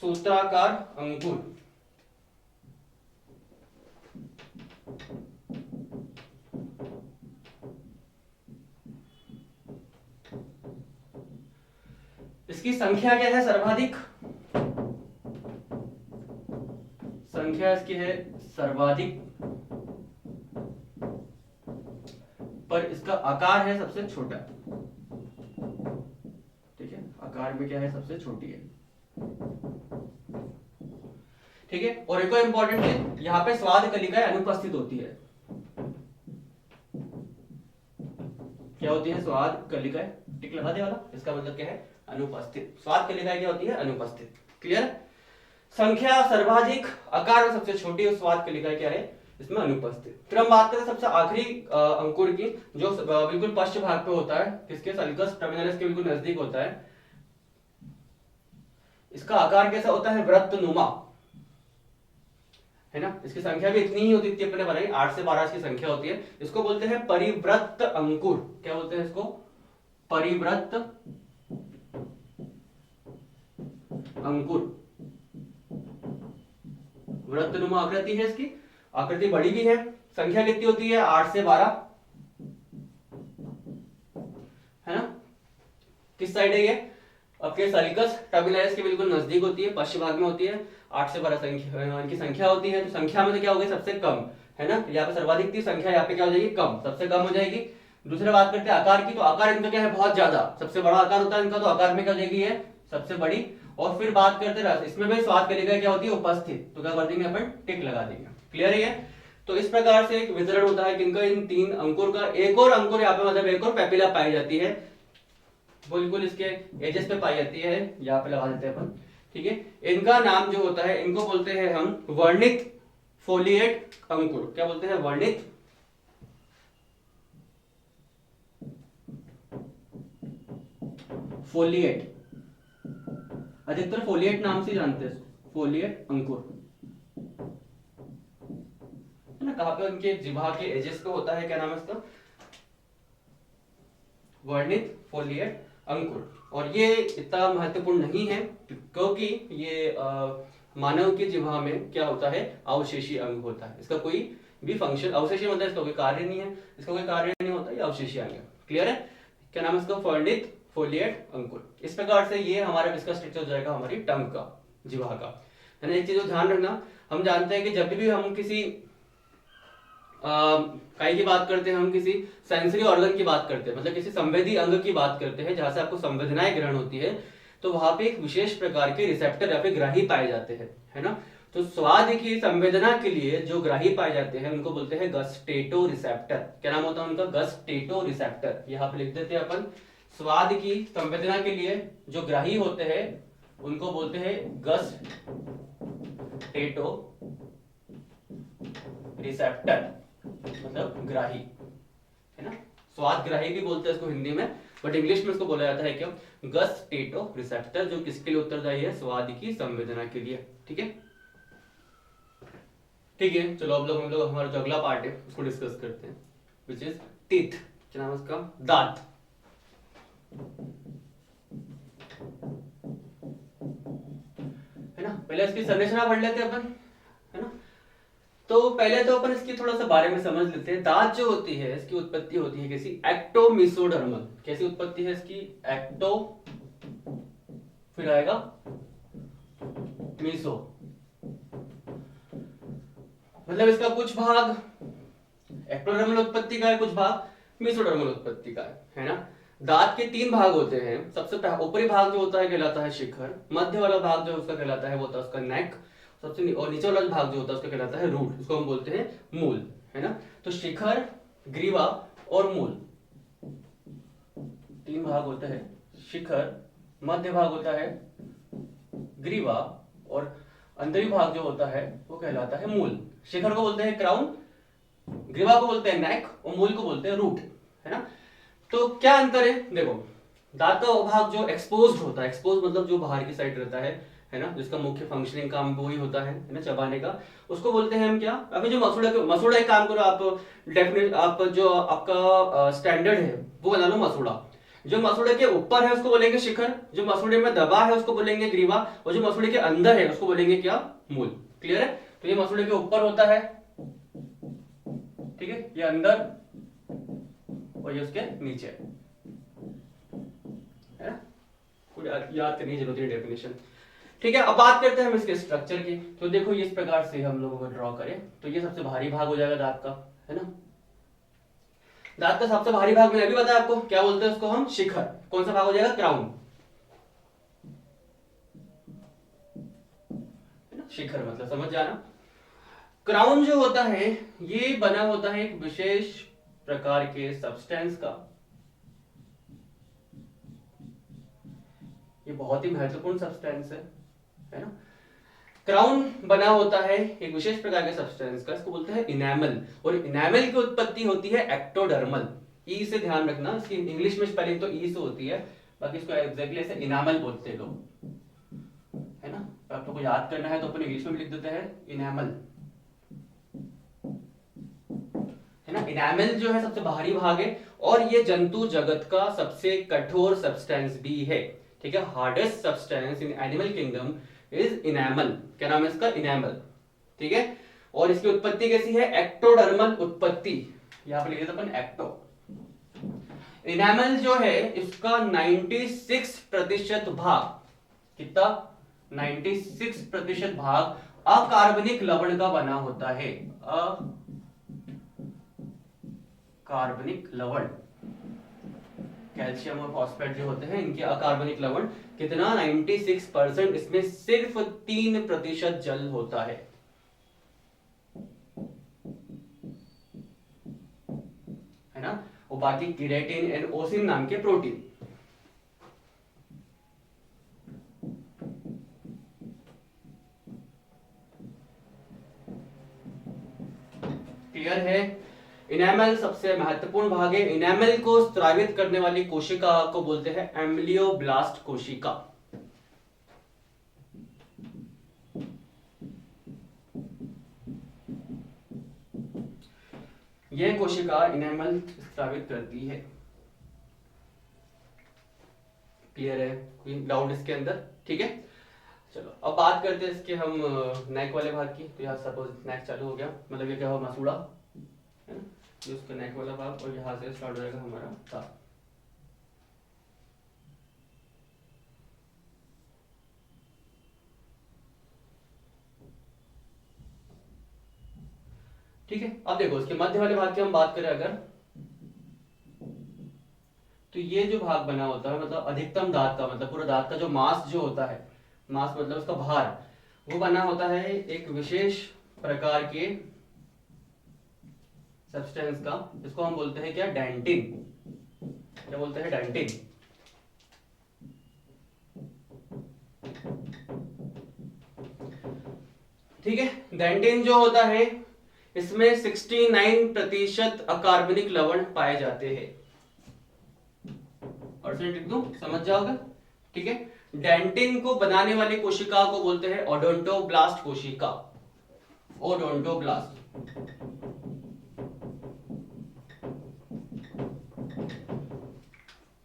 सूत्राकार अंकुर। इसकी संख्या क्या है, सर्वाधिक। संख्या इसकी है सर्वाधिक, पर इसका आकार है सबसे छोटा। ठीक है, आकार में क्या है, सबसे छोटी है। ठीक है, और एक और इंपॉर्टेंट चीज, यहाँ पे स्वाद कलिकाएं अनुपस्थित होती है। क्या होती है, स्वाद कलिकाएं, टिक लगा दे वाला, इसका मतलब क्या है, अनुपस्थित। स्वाद कलिकाएं क्या होती है, अनुपस्थित। क्लियर। संख्या सर्वाधिक, आकार में सबसे छोटी, और स्वाद कलिकाएं क्या है, इसमें अनुपस्थित। फिर हम बात करें सबसे आखिरी अंकुर की, जो बिल्कुल पश्च भाग पे होता है, किसके, सल्कस टर्मिनलिस के बिल्कुल नजदीक होता है। इसका आकार कैसा होता है, वृत्तनुमा, है ना। इसकी संख्या भी इतनी ही होती थी, अपने बनाई 8 से 12 की संख्या होती है। इसको बोलते हैं परिवृत्त अंकुर। क्या बोलते हैं इसको, परिवृत्त अंकुर। वृत्तनुमा आकृति है इसकी, आकृति बड़ी भी है। संख्या कितनी होती है, 8 से 12, है ना। किस साइड है ये, आपके सल्कस टर्मिनलिस के बिल्कुल नजदीक होती है, पश्चिम भाग में होती है। 8 से 12 संख्या इनकी संख्या होती है। तो संख्या में तो क्या हो गई, सबसे कम, है ना। यहाँ पे सर्वाधिक थी, संख्या यहाँ पे क्या हो जाएगी, कम, सबसे कम हो जाएगी। दूसरी बात करते हैं आकार की, तो आकार इनका क्या है, बहुत ज्यादा, सबसे बड़ा आकार होता है इनका, तो आकार में क्या हो जाएगी, है सबसे बड़ी। और फिर बात करते रस, इसमें भी स्वाद कलिकाएं क्या होती है, उपस्थित, तो क्या कर देंगे अपन, टिक लगा देंगे। क्लियर है ये। तो इस प्रकार से एक वितरण होता है किनका, इन 3 अंकुर का। एक और अंकुर यहाँ पे मतलब एक और पेपिला पाई जाती है, बिल्कुल इसके एजेस पे पाई जाती है, यहाँ पे लगा देते हैं अपन। ठीक है, इनका नाम जो होता है, इनको बोलते हैं हम वर्णित फोलिएट अंकुर। क्या बोलते हैं, वर्णित फोलिएट। अधिकतर फोलिएट नाम से जानते हैं, फोलिएट अंकुर, है ना। कहां पे, उनके जिह्वा के एजेस पे होता है, क्या नाम है इसका, वर्णित फोलिएट अंकुर। और ये इतना महत्वपूर्ण नहीं है, क्योंकि ये मानव के जिह्वा में क्या होता है, अवशेषी अंग होता है। इसका कोई भी फंक्शन, अवशेषी मतलब इसका कोई कार्य नहीं है, इसका कोई कार्य नहीं होता, ये अवशेषी अंग है। क्लियर है। क्या नाम है इसका, वर्णित फोलिएट अंकुर। इस प्रकार से ये हमारा इसका स्ट्रक्चर हो जाएगा, हमारी टंग का, जिह्वा का, है ना। एक चीज ध्यान रखना, हम जानते हैं कि जब भी हम किसी काई की बात करते हैं, हम किसी सेंसरी ऑर्गन की बात करते हैं, मतलब किसी संवेदी अंग की बात करते हैं, जहां से आपको संवेदनाएं ग्रहण होती है, तो वहां पे एक विशेष प्रकार के रिसेप्टर या फिर ग्राही पाए जाते हैं, है ना। तो स्वाद की संवेदना के लिए जो ग्राही पाए जाते हैं, उनको बोलते हैं गस्टेटो रिसेप्टर। क्या नाम होता है उनका, गस्टेटो रिसेप्टर। यहाँ पे लिख देते हैं अपन, स्वाद की संवेदना के लिए जो ग्राही होते हैं, उनको बोलते हैं गस्टेटो रिसेप्टर, मतलब ग्राही, है ना। स्वाद ग्राही भी बोलते हैं इसको हिंदी में, बट इंग्लिश में इसको बोला जाता है क्या, गस्टेटो रिसेप्टर, जो किसके लिए उत्तरदायी है, स्वाद की संवेदना के लिए। ठीक है, ठीक है। चलो अब हम लोग हमारा जो अगला पार्ट है उसको डिस्कस करते हैं, विच इज टीथ। क्या नाम है उसका, दांत, है ना। पहले इसकी संरचना पढ़ लेते हैं अपन, है ना। तो पहले तो अपन इसकी थोड़ा सा बारे में समझ लेते हैं। दांत जो होती है, इसकी उत्पत्ति होती है कैसी, एक्टोमीसोडर्मल। कैसी उत्पत्ति है इसकी, एक्टो, फिर आएगा मीसो, मतलब इसका कुछ भाग एक्टोडर्मल उत्पत्ति का है, कुछ भाग मीसोडर्मल उत्पत्ति का है ना। दांत के 3 भाग होते हैं। सबसे ऊपरी भाग जो होता है कहलाता है शिखर, मध्य वाला भाग जो उसका कहलाता है वो होता है उसका नेक, सबसे और नीचे वाला भाग जो होता है उसका कहलाता है रूट, इसको हम बोलते हैं मूल, है ना। तो शिखर, ग्रीवा और मूल 3 भाग होते हैं। शिखर, मध्य भाग होता है ग्रीवा, और अंदरी भाग जो होता है वो कहलाता है मूल। शिखर को बोलते हैं क्राउन, ग्रीवा को बोलते हैं नेक, और मूल को बोलते हैं रूट, है ना। तो क्या अंतर है, देखो दांत का भाग जो एक्सपोज्ड होता है, एक्सपोज मतलब जो बाहर की साइड रहता है है ना, जिसका मुख्य फंक्शनिंग काम वही होता है ना, चबाने का, उसको बोलते हैं हम क्या? अभी जो मसूड़ा एक काम करो आप, डेफिनेट आप जो आपका स्टैंडर्ड है वो बना लो मसूड़ा। जो मसूड़े के ऊपर है उसको बोलेंगे शिखर, जो मसूड़े में दबा है उसको बोलेंगे ग्रीवा, और जो मसूड़े के अंदर है उसको बोलेंगे क्या? मूल। क्लियर है? तो ये मसूड़े के ऊपर होता है, ठीक है, ये अंदर और ये उसके नीचे है ना, कोई याद करने की जरूरत नहीं डेफिनेशन। ठीक है, अब बात करते हैं हम इसके स्ट्रक्चर की। तो देखो इस प्रकार से हम लोगों को ड्रॉ करें तो ये सबसे भारी भाग हो जाएगा दांत का, है ना। दांत का सबसे भारी भाग मैंने अभी बताया आपको, क्या बोलते हैं उसको हम? शिखर। कौन सा भाग हो जाएगा? क्राउन, है ना, शिखर मतलब समझ जाना। क्राउन जो होता है ये बना होता है एक विशेष प्रकार के सब्सटेंस का, ये बहुत ही महत्वपूर्ण सब्सटेंस है ना। क्राउन बना होता है एक विशेष प्रकार के सब्सटेंस का, इसको बोलते हैं इनेमल, और इनेमल की उत्पत्ति होती है एक्टोडर्मल। ई से ध्यान रखना, इसकी इंग्लिश में स्पेलिंग तो ई से होती है, बाकी इसको एग्जैक्टली ऐसे इनामल बोलते हैं लोग, है ना। आप लोगों को याद करना है तो अपन इंग्लिश में भी लिख देते हैं इनेमल, है ना। इनेमल जो है सबसे बाहरी भाग है, और ये जंतु जगत का सबसे कठोर सब्सटेंस भी है, ठीक है। Hardest substance in animal kingdom is enamel. क्या नाम है इसका? इनेमल, ठीक है। और इसकी उत्पत्ति कैसी है? एक्टोडर्मल उत्पत्ति, यहां पर लिखे थे अपन एक्टो। इनेमल जो है इसका 96% भाग, कितना? 96% भाग अकार्बनिक लवण का बना होता है। अकार्बनिक लवण, कैल्शियम और फॉस्फेट जो होते हैं इनके अकार्बनिक लवण, कितना? 96%। इसमें सिर्फ 3% जल होता है ना, और बाकी केराटिन एंड ओसिन नाम के प्रोटीन। क्लियर है? इनेमल सबसे महत्वपूर्ण भाग है। इनेमल को स्रावित करने वाली कोशिका को बोलते हैं एम्ब्लियोब्लास्ट कोशिका। यह कोशिका इनेमल स्रावित करती है। क्लियर है? कोई डाउट इसके अंदर? ठीक है, चलो अब बात करते हैं इसके हम नेक वाले भाग की। तो यहाँ सपोज नेक चालू हो गया, मतलब ये क्या हो? मसूड़ा, है ना, ये उसका नेक वाला भाग, और यहाँ से स्टार्ट हो जाएगा हमारा दांत। ठीक है, अब देखो इसके मध्य वाले भाग की हम बात करें अगर, तो ये जो भाग बना होता है मतलब अधिकतम दांत का, मतलब पूरा दांत का जो मांस जो होता है, मांस मतलब उसका भार, वो बना होता है एक विशेष प्रकार के सब्सटेंस का, जिसको हम बोलते हैं क्या? डेंटिन। क्या बोलते हैं? डेंटिन। ठीक है, डेंटिन जो होता है इसमें 69% अकार्बनिक लवण पाए जाते हैं। परसेंट लिख दूं, समझ जाओगे? ठीक है, डेंटिन को बनाने वाली कोशिका को बोलते हैं ओडोंटोब्लास्ट कोशिका। ओडोंटोब्लास्ट।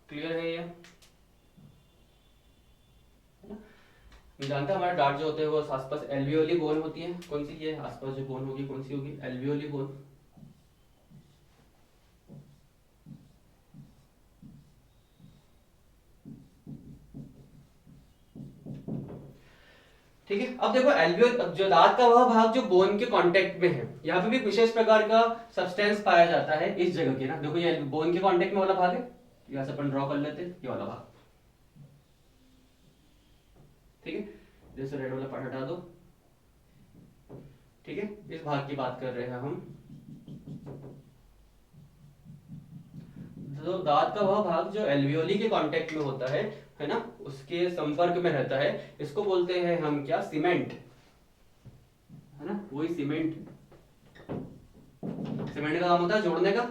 क्लियर है? ये जानते हैं हमारे दांत जो होते हैं वो आसपास एल्वियोली बोन होती है, कौन सी? ये आसपास जो बोन होगी कौन सी होगी? Alveoli bone. ठीक है, अब देखो एल्वियोल, जो दांत का वह भाग जो बोन के कांटेक्ट में है, यहाँ पे भी विशेष प्रकार का सब्सटेंस पाया जाता है इस जगह के ना। देखो ये बोन के कांटेक्ट में वाला भाग है, यहाँ से अपन ड्रॉ कर लेते हैं ये वाला भाग। ठीक है, जैसे रेड वाला पार्ट हटा दो। ठीक है, इस भाग की बात कर रहे हैं हम। तो दांत का वह भाग जो एल्वियोली के कांटेक्ट में होता है ना, उसके संपर्क में रहता है, इसको बोलते हैं हम क्या? सीमेंट, है ना, वही सीमेंट। सीमेंट का काम होता है जोड़ने का,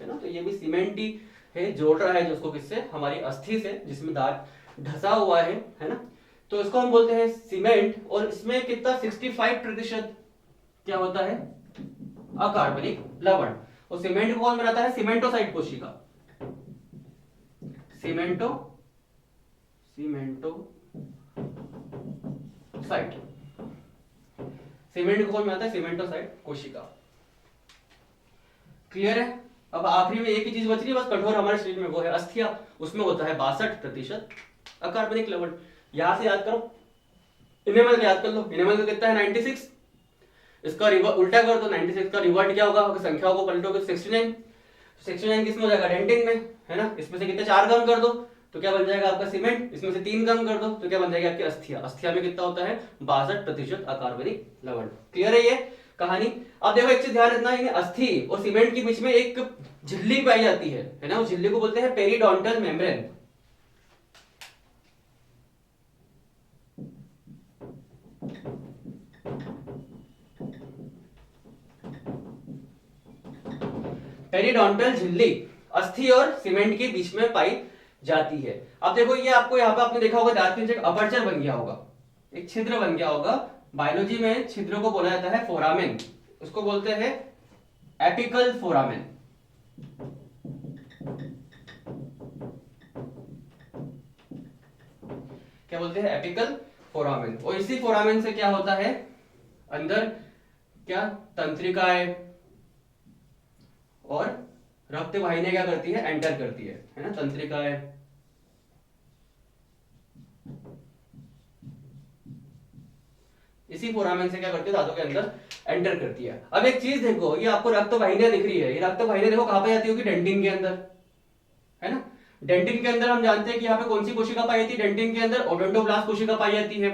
है ना, तो ये भी सीमेंट ही है, जोड़ रहा है जिसको, किससे? हमारी अस्थि से, जिसमें दांत ढसा हुआ है ना। तो इसको हम बोलते हैं सीमेंट, और इसमें कितना 65% क्या होता है, अकार्बनिक लवण। और सीमेंट कौन बनाता है, सीमेंटोसाइट कोशिका, सीमेंटो साइट, सीमेंट को कौन बनाता है, सीमेंटोसाइट कोशिका। क्लियर है। अब आखिरी में एक ही चीज बच रही है बस कठोर हमारे शरीर में, वो है अस्थिया, उसमें होता है 62% अकार्बनिक लवण। यहां से याद करो, इनेमल का याद कर लो, इनेमल का कितना है 96, इसका उल्टा कर दो, 96 का रिवर्ट क्या होगा, अगर संख्याओं को पलटोगे 69, 69 किसमें हो जाएगा, डेंटिन में, है ना। इसमें से कितने 4 कम कर दो तो क्या बन जाएगा आपका सीमेंट, इसमें से 3 कम कर दो तो क्या बन जाएगा आपकी अस्थिया, अस्थिया में कितना होता है 62% अकार्बनिक लवण। क्लियर है ये कहानी। अब देखो एक चीज ध्यान रखना, ये अस्थि और सीमेंट के बीच में एक झिल्ली पाई जाती है ना, उस झिल्ली को बोलते हैं पेरिडोंटल मेम्ब्रेन। पेरिडोंटल झिल्ली अस्थि और सीमेंट के बीच में पाई जाती है। अब देखो ये आपको यहाँ पे आपने देखा होगा दांत के नीचे एक अपर्चर बन गया होगा, एक छिद्र बन गया होगा, बायोलॉजी में छिद्र को बोला जाता है फोरामेन, उसको बोलते हैं एपिकल फोरामेन। क्या बोलते हैं, एपिकल फोरामेन। और इसी फोरामेन से क्या होता है, अंदर क्या तंत्रिकाएं और रक्त वाहिनियां क्या करती है, एंटर करती है ना, तंत्रिकाएं इसी फोरामेन से क्या करती है, दांतों के अंदर एंटर करती है। अब एक चीज देखो, ये आपको रक्त वाहिनियां दिख रही है, ये रक्त वाहिनियां देखो कहां पे जाती होगी, डेंटिन के अंदर, है ना। डेंटिन के अंदर हम जानते हैं कि यहाँ पे कौन सी कोशिका पाई जाती है, डेंटिन के अंदर ओडोंटोब्लास्ट कोशिका पाई जाती है।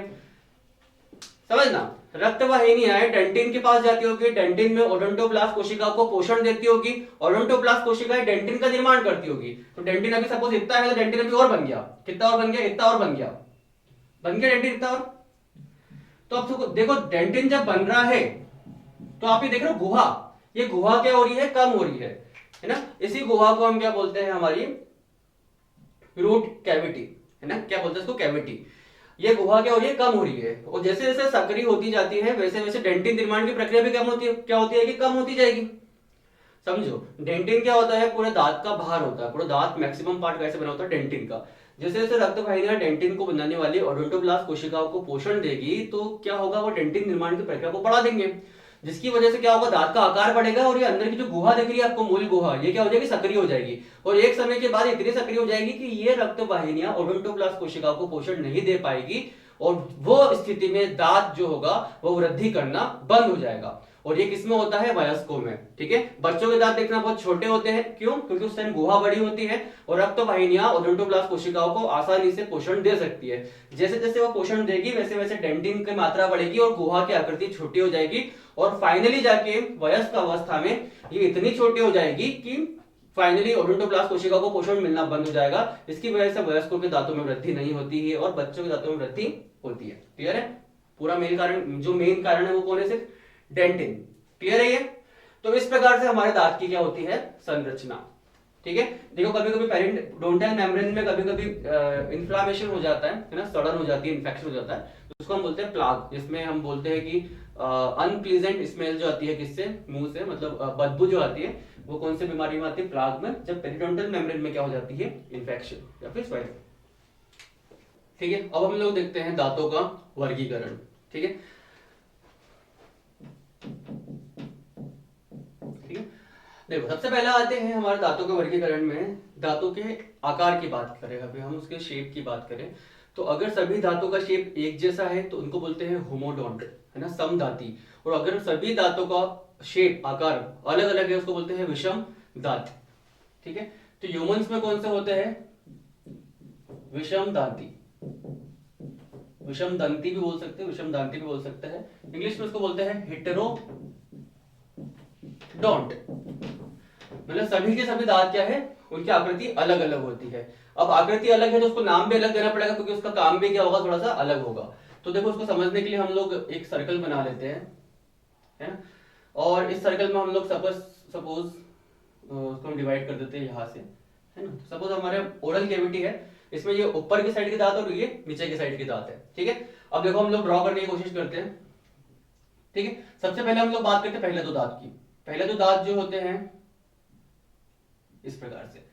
समझना, रक्त वाहिनियां डेंटिन के पास जाती होगी, डेंटिन में ओडोंटोब्लास्ट कोशिका को पोषण देती होगी, ओडोंटोब्लास्ट कोशिका डेंटिन का निर्माण करती होगी। तो डेंटिन अभी सपोज इतना है तो डेंटिन अभी और बन गया, कितना और बन गया, इतना और बन गया, बन गया डेंटिन इतना और। तो अब देखो डेंटिन जब बन रहा है तो आप ये देख रहे हो गुहा, ये गुहा क्या हो रही है, कम हो रही है ना। इसी गुहा को हम क्या बोलते हैं, हमारी रूट कैविटी, है ना, क्या बोलते हैं इसको, कैविटी। ये गुहा क्या हो रही है, कम हो रही है, और जैसे जैसे सक्रिय होती जाती है वैसे वैसे डेंटिन निर्माण की प्रक्रिया भी कम होती है, क्या होती है कि कम होती जाएगी। समझो, डेंटिन क्या होता है, पूरे दांत का भार होता है, पूरा दांत मैक्सिमम पार्ट कैसे बना होता है, डेंटिन का। जैसे जैसे रक्त वाहिनियां डेंटिन को बनाने वाली ओडोंटोब्लास्ट कोशिकाओं को पोषण देगी तो क्या होगा, वो डेंटिन निर्माण की प्रक्रिया को बढ़ा देंगे, जिसकी वजह से क्या होगा, दांत का आकार बढ़ेगा, और ये अंदर की जो गुहा दिख रही है आपको, मूल गुहा, ये क्या हो जाएगी, सक्रिय हो जाएगी। और एक समय के बाद इतनी सक्रिय हो जाएगी कि ये रक्त वाहिनियां ओडोंटोब्लास्ट कोशिकाओं को पोषण नहीं दे पाएगी, और वो स्थिति में दांत जो होगा वो वृद्धि करना बंद हो जाएगा। और ये किसमें होता है, वयस्कों में। ठीक है, बच्चों के दांत देखना बहुत छोटे होते हैं, क्यों, क्योंकि उस टाइम गुहा बड़ी होती है और रक्त वाहिनियां ओडोंटोब्लास्ट कोशिकाओं को आसानी से पोषण दे सकती है। जैसे जैसे वो पोषण देगी वैसे वैसे डेंटिन की मात्रा बढ़ेगी और गुहा की आकृति छोटी हो जाएगी, और फाइनली जाके वयस्क अवस्था में ये इतनी छोटी हो जाएगी कि फाइनली ओडोंटोब्लास्ट कोशिका को पोषण मिलना बंद हो जाएगा। इसकी वजह से वयस्कों के दांतों में वृद्धि नहीं होती है और बच्चों के दांतों में वृद्धि होती है। क्लियर है, पूरा मेन कारण, जो मेन कारण है वो कौन है, सिर्फ डेंटिन। क्लियर है ये। तो इस प्रकार से हमारे दांत की क्या होती है, संरचना। ठीक है, देखो कभी कभी पेरिडोंटल मेम्ब्रेन में कभी कभी इन्फ्लामेशन हो जाता है ना, सड़न हो जाती है, इन्फेक्शन हो जाता है, तो उसको हम बोलते हैं प्लाग, जिसमें हम बोलते हैं कि अनप्लीजेंट स्मेल जो आती है किससे, मुंह से, मतलब बदबू जो आती है, वो कौन सी बीमारी में आती है, प्लाग में, जब पेरिडोंटल मेम्ब्रेन में क्या हो जाती है, इन्फेक्शन या फिर स्वेलिंग। ठीक है, अब हम लोग देखते हैं दांतों का वर्गीकरण। ठीक है, ठीक है, देखो सबसे पहले आते हैं हमारे दांतों के वर्गीकरण में, दांतों के आकार की बात करें, अभी हम उसके शेप की बात करें, तो अगर सभी दांतों का शेप एक जैसा है तो उनको बोलते हैं होमोडोंट, है ना, समदांती। और अगर सभी दांतों का शेप, आकार अलग अलग है उसको बोलते हैं विषम दांत। ठीक है, तो ह्यूमंस में कौन से होते हैं, विषम दांती, विषम दंती भी बोल सकते हैं, विषम दांती भी बोल सकते हैं, इंग्लिश में उसको बोलते हैं हेटेरोडोंट। मतलब सभी के सभी दांत क्या है, उनकी आकृति अलग अलग होती है। अब आकृति अलग है तो उसको नाम भी अलग देना पड़ेगा, क्योंकि उसका काम भी क्या होगा, थोड़ा सा अलग होगा। तो देखो उसको समझने के लिए हम लोग एक सर्कल बना लेते हैं, है ना, और इस सर्कल में हम लोग सपोज उसको हम डिवाइड कर देते हैं यहाँ से, है ना। सपोज हमारे ओरल कैविटी है इसमें ये ऊपर की साइड की दांत और ये नीचे की साइड की दांत है। ठीक है, अब देखो हम लोग ड्रॉ करने की कोशिश करते हैं। ठीक है, सबसे पहले हम लोग बात करते हैं पहले दो दांत की। पहले दो दांत जो होते हैं इस प्रकार से।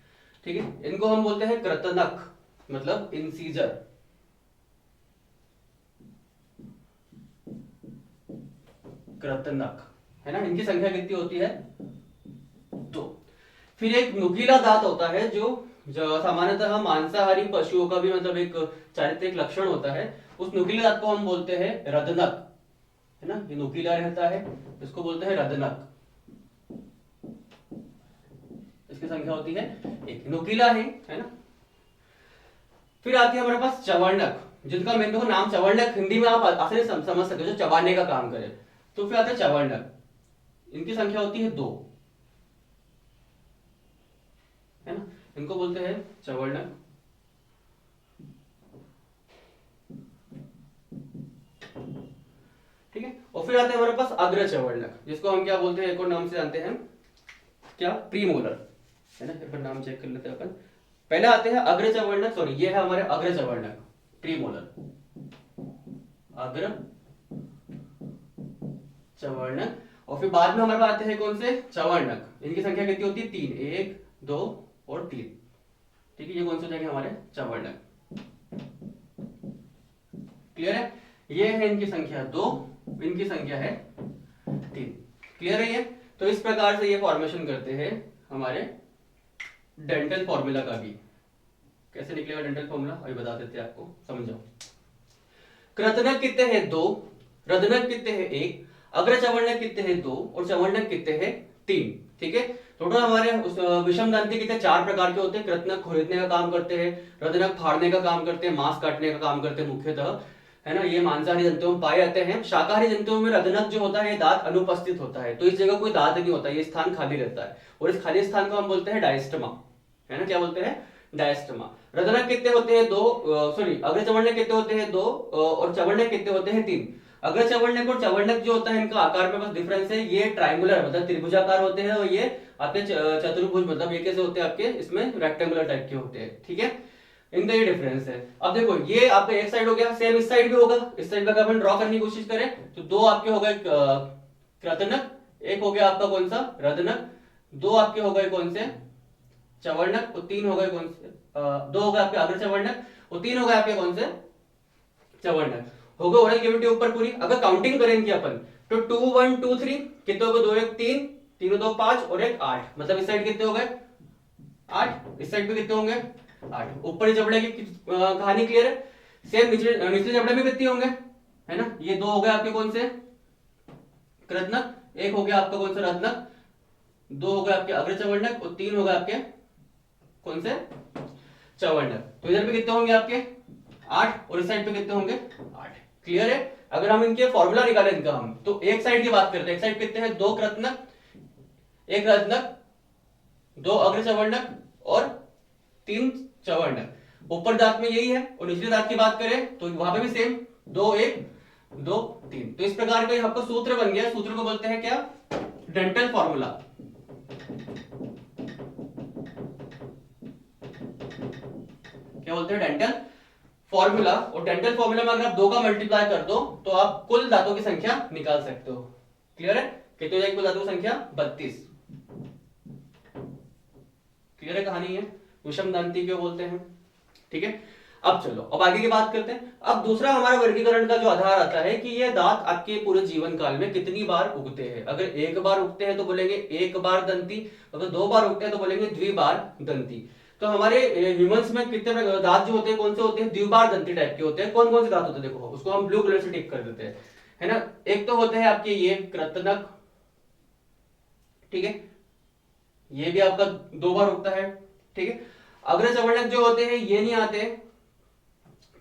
ठीक है, इनको हम बोलते हैं कृतनक, मतलब इंसीजर। कृतनक है ना, इनकी संख्या कितनी होती है? दो। फिर एक नुकीला दांत होता है जो सामान्यतः मांसाहारी पशुओं का भी मतलब एक चारित्रिक लक्षण होता है। उस नुकीले दांत को हम बोलते हैं रदनक, है ना, ये नुकीला रहता है, इसको बोलते हैं रदनक। इसकी संख्या होती है एक, नुकीला है ना। फिर आती है हमारे पास चवर्णक, जिनका मैं देखो नाम चवर्णक हिंदी में आप आसानी से समझ सकते हो, जो चबाने का काम करे। तो फिर आता है चवर्णक, इनकी संख्या होती है दो, है ना, इनको बोलते हैं चवर्णक। ठीक है, और फिर आते हैं हमारे पास अग्र चवर्णक, जिसको हम क्या बोलते हैं, एक और नाम से जानते हैं, क्या, प्रीमोलर, है ना। एक बार नाम चेक कर लेते हैं अपन। पहले आते हैं अग्र चवर्णक, सॉरी ये है हमारे अग्र चवर्णक, प्रीमोलर, अग्र चवर्णक। और फिर बाद में हमारे पास आते हैं कौन से, चवर्णक। इनकी संख्या कितनी होती है? तीन, एक, दो और तीन। ठीक है, ये कौन से हो जाएंगे हमारे चवर्णक। क्लियर है, ये है इनकी संख्या दो, इनकी संख्या है तीन। क्लियर है ये? तो इस प्रकार से ये फॉर्मेशन करते हैं हमारे डेंटल फॉर्मूला का भी। कैसे निकलेगा डेंटल फॉर्मूला अभी बता देते हैं आपको, समझो। कृतनक कितने हैं? दो। रदनक कितने हैं? एक। अग्र चवर्णक कितने हैं? दो। और चवर्णक कितने हैं? तीन। ठीक है, टोटल हमारे विषम दंती कितने? चार प्रकार के होते हैं। कृतनक खरीदने का काम करते हैं, रदनक फाड़ने का काम करते हैं, मांस काटने का काम करते हैं मुख्यतः, है ना। ये मांसाहारी जंतुओं में पाए जाते हैं। शाकाहारी जंतुओं में रदनक जो होता है ये दांत अनुपस्थित होता है, तो इस जगह कोई दांत नहीं होता, ये स्थान खाली रहता है, और इस खाली स्थान को हम बोलते हैं डायस्टमा, है ना। क्या बोलते हैं? डायस्टमा। रदनक कितने होते हैं? दो, सॉरी, अग्र चवर्णक कितने होते हैं? दो। और चवर्णक कितने होते हैं? तीन। अग्र चवर्णक और चवर्णक जो होता है इनका आकार में बस डिफरेंस है, ये ट्रायंगुलर मतलब त्रिभुजाकार होते हैं, और ये आपके चतुर्भुज मतलब ये कैसे होते हैं आपके, इसमें रेक्टेंगुलर टाइप के होते हैं। ठीक है, इनका ये डिफरेंस है। अब देखो ये आपका एक साइड हो गया, सेम इस साइड भी होगा। इस साइड का अपन ड्रॉ करने की कोशिश करें तो दो आपके हो गए कृतनक, एक हो गया आपका कौन सा? रदनक, दो आपके हो गए कौन से? चवर्णक, और तीन हो गए कौन से? दो हो गए आपके अग्र चवर्णक, और तीन हो गए आपके कौन से? चवर्णक। हो गए ओरल कैविटी ऊपर पूरी। अगर काउंटिंग करें इनकी अपन तो 2 1 2 3 कितने हो गए? 2 1 3, तीनों दो 5 और एक 8, मतलब इस साइड कितने हो गए? 8। इस साइड पे कितने होंगे? 8। ऊपर जबड़े की कहानी क्लियर है। सेम निचले जबड़े में कितने होंगे, है ना। ये दो हो गए आपके कौन से? कृतनक, एक हो गया आपका कौन सा? रदनक, दो हो गए आपके अग्र चवर्णक, और तीन हो गए आपके कौन से? चवर्णक। तो इधर पे कितने होंगे आपके? 8, और इस साइड पे कितने होंगे? 8। क्लियर है। अगर हम इनके फॉर्मूला निकालें इनका हम, तो एक साइड की बात करते हैं। एक साइड कितने हैं? दो कृतनक, एक रदनक, दो अग्र चवर्णक और तीन चवर्णक। ऊपर दांत में यही है, और निचले दांत की बात करें तो वहां पे भी सेम, दो एक, दो तीन। तो इस प्रकार का आपका सूत्र बन गया। सूत्र को बोलते हैं क्या? Dental formula. क्या बोलते हैं? Dental formula. और डेंटल फॉर्मूला में अगर आप दो का मल्टीप्लाई कर दो तो आप कुल दांतों की संख्या निकाल सकते हो। क्लियर है? कितनी हो जाएगी कुल दांतों की संख्या? 32। क्लियर है कहानी है, विषम दंती क्यों बोलते हैं। ठीक है, अब चलो अब आगे की बात करते हैं। अब दूसरा हमारा वर्गीकरण का जो आधार आता है कि ये दांत आपके पूरे जीवन काल में कितनी बार उगते हैं। अगर एक बार उगते हैं तो बोलेंगे एक बार दंती, अगर दो बार उगते हैं तो बोलेंगे द्विबार दंती। तो हमारे ह्यूमंस में कितने दांत जो होते हैं, कौन से होते हैं? द्विबार दंती टाइप के होते हैं। कौन कौन से दांत होते हैं देखो, उसको हम ब्लू कलर से टिक कर देते हैं, है ना। एक तो होते हैं आपके ये कृतनक, ठीक है, ये भी आपका दो बार उगता है। ठीक है, अग्र चवर्णक जो होते हैं ये नहीं आते,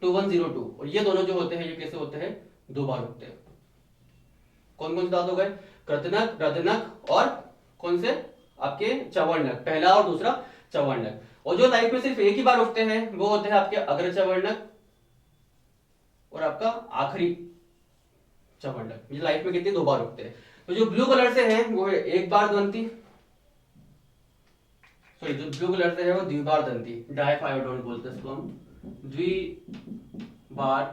2102, और ये दोनों जो होते हैं ये कैसे होते हैं? दो बार उगते हैं। कौन कौन से दांत हो गए? कृतनक, रदनक और कौन से? आपके चवर्णक, पहला और दूसरा चवर्णक। और जो लाइफ में सिर्फ एक ही बार उगते हैं वो होते हैं आपके अग्र चवर्णक और आपका आखिरी चवर्णक। ये लाइफ में कितनी? दो बार उगते हैं। तो जो ब्लू कलर से है वो है एक बार दंती, सॉरी जो ब्लू कलर से है वो द्विबार दंती, डाइफायोडोंट बोलते हैं इसको हम। द्विबार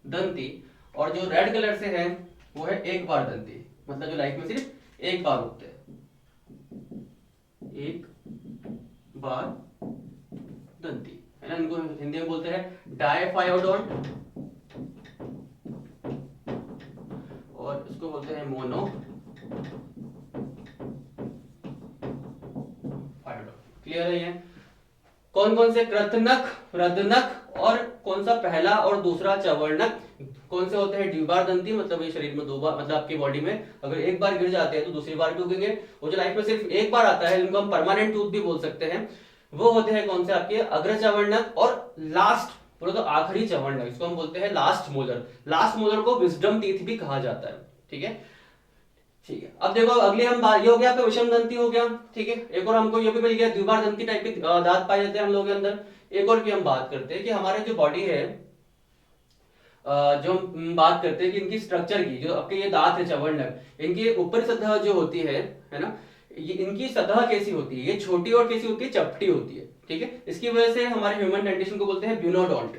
दंती, और जो रेड कलर से है वो है एक बार दंती, मतलब जो लाइफ में सिर्फ एक बार उगते हैं, एक बार दंती, है ना। इनको हिंदी में बोलते हैं डायफायोडोंट, और इसको बोलते हैं मोनो फायोडोंट। क्लियर है ये? कौन कौन से कृतनक, प्रदनक और कौन सा पहला और दूसरा चवर्णक कौन से होते हैं? द्विबार दंती, मतलब ये शरीर में दो बार, मतलब आपकी बॉडी में अगर एक बार गिर जाते हैं तो दूसरी बार भी उगेंगे। और जो लाइफ में सिर्फ एक बार आता है, जिनको हम परमानेंट टूथ भी बोल सकते हैं, वो होते हैं कौन से? आपके अग्र चवर्णक और लास्ट, बोलो तो आखिरी चवर्णक, इसको हम बोलते हैं लास्ट मोलर। लास्ट मोलर को विजडम टीथ भी कहा जाता है। ठीक है, ठीक है। अब देखो अगले हम बात, ये हो गया आपका विषम दंती हो गया, ठीक है। एक और हमको ये भी मिल गया, द्विबार दंती टाइप के दांत पाए जाते हैं हम लोगों के अंदर। एक और की हम बात करते हैं कि हमारे जो बॉडी है, जो हम बात करते हैं कि इनकी स्ट्रक्चर की, जो आपके ये दांत है चवर्णक, इनकी ऊपरी सतह जो होती है ना, ये इनकी सतह कैसी होती है? ये छोटी और कैसी होती है? चपटी होती है। ठीक है, इसकी वजह से हमारे ह्यूमन डेंटिशन को बोलते हैं ब्यूनोडोंट।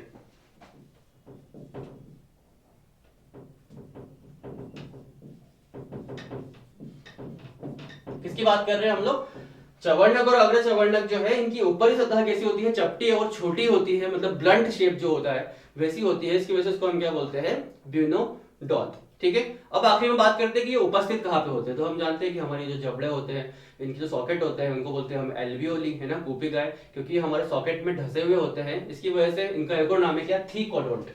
किसकी बात कर रहे हैं हम लोग? चवर्णक और अग्र चवर्णक जो है, इनकी ऊपरी सतह कैसी होती है? चपटी और छोटी होती है, मतलब ब्लंट शेप जो होता है वैसी होती है। इसकी वजह से इसको हम क्या बोलते हैं? ब्यूनोडोंट। ठीक है, अब आखिर में बात करते हैं कि ये उपस्थित कहाँ पे होते हैं। तो हम जानते हैं कि हमारे जो जबड़े होते हैं, इनकी जो सॉकेट होते हैं, उनको बोलते हैं हम एल्वियोली, है ना, कूपिगाए, क्योंकि ये हमारे सॉकेट में ढसे हुए होते हैं। इसकी वजह से इनका एक और नाम है क्या? थीकोडोंट।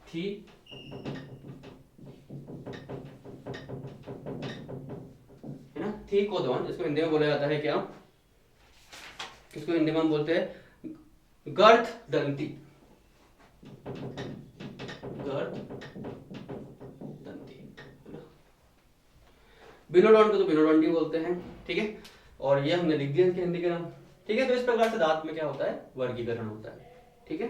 थी है ना, थीकोडोंट। इसको हिंदी में बोला जाता है क्या? इसको हिंदी में हम बोलते हैं गर्थ दंती। गर्थ दंती, बिनोडोंट को तो बिनोडोंट ही बोलते हैं। ठीक है, और ये हमने लिख दिया इसके हिंदी के नाम। ठीक है, तो इस प्रकार से दांत में क्या होता है? वर्गीकरण होता है। ठीक है।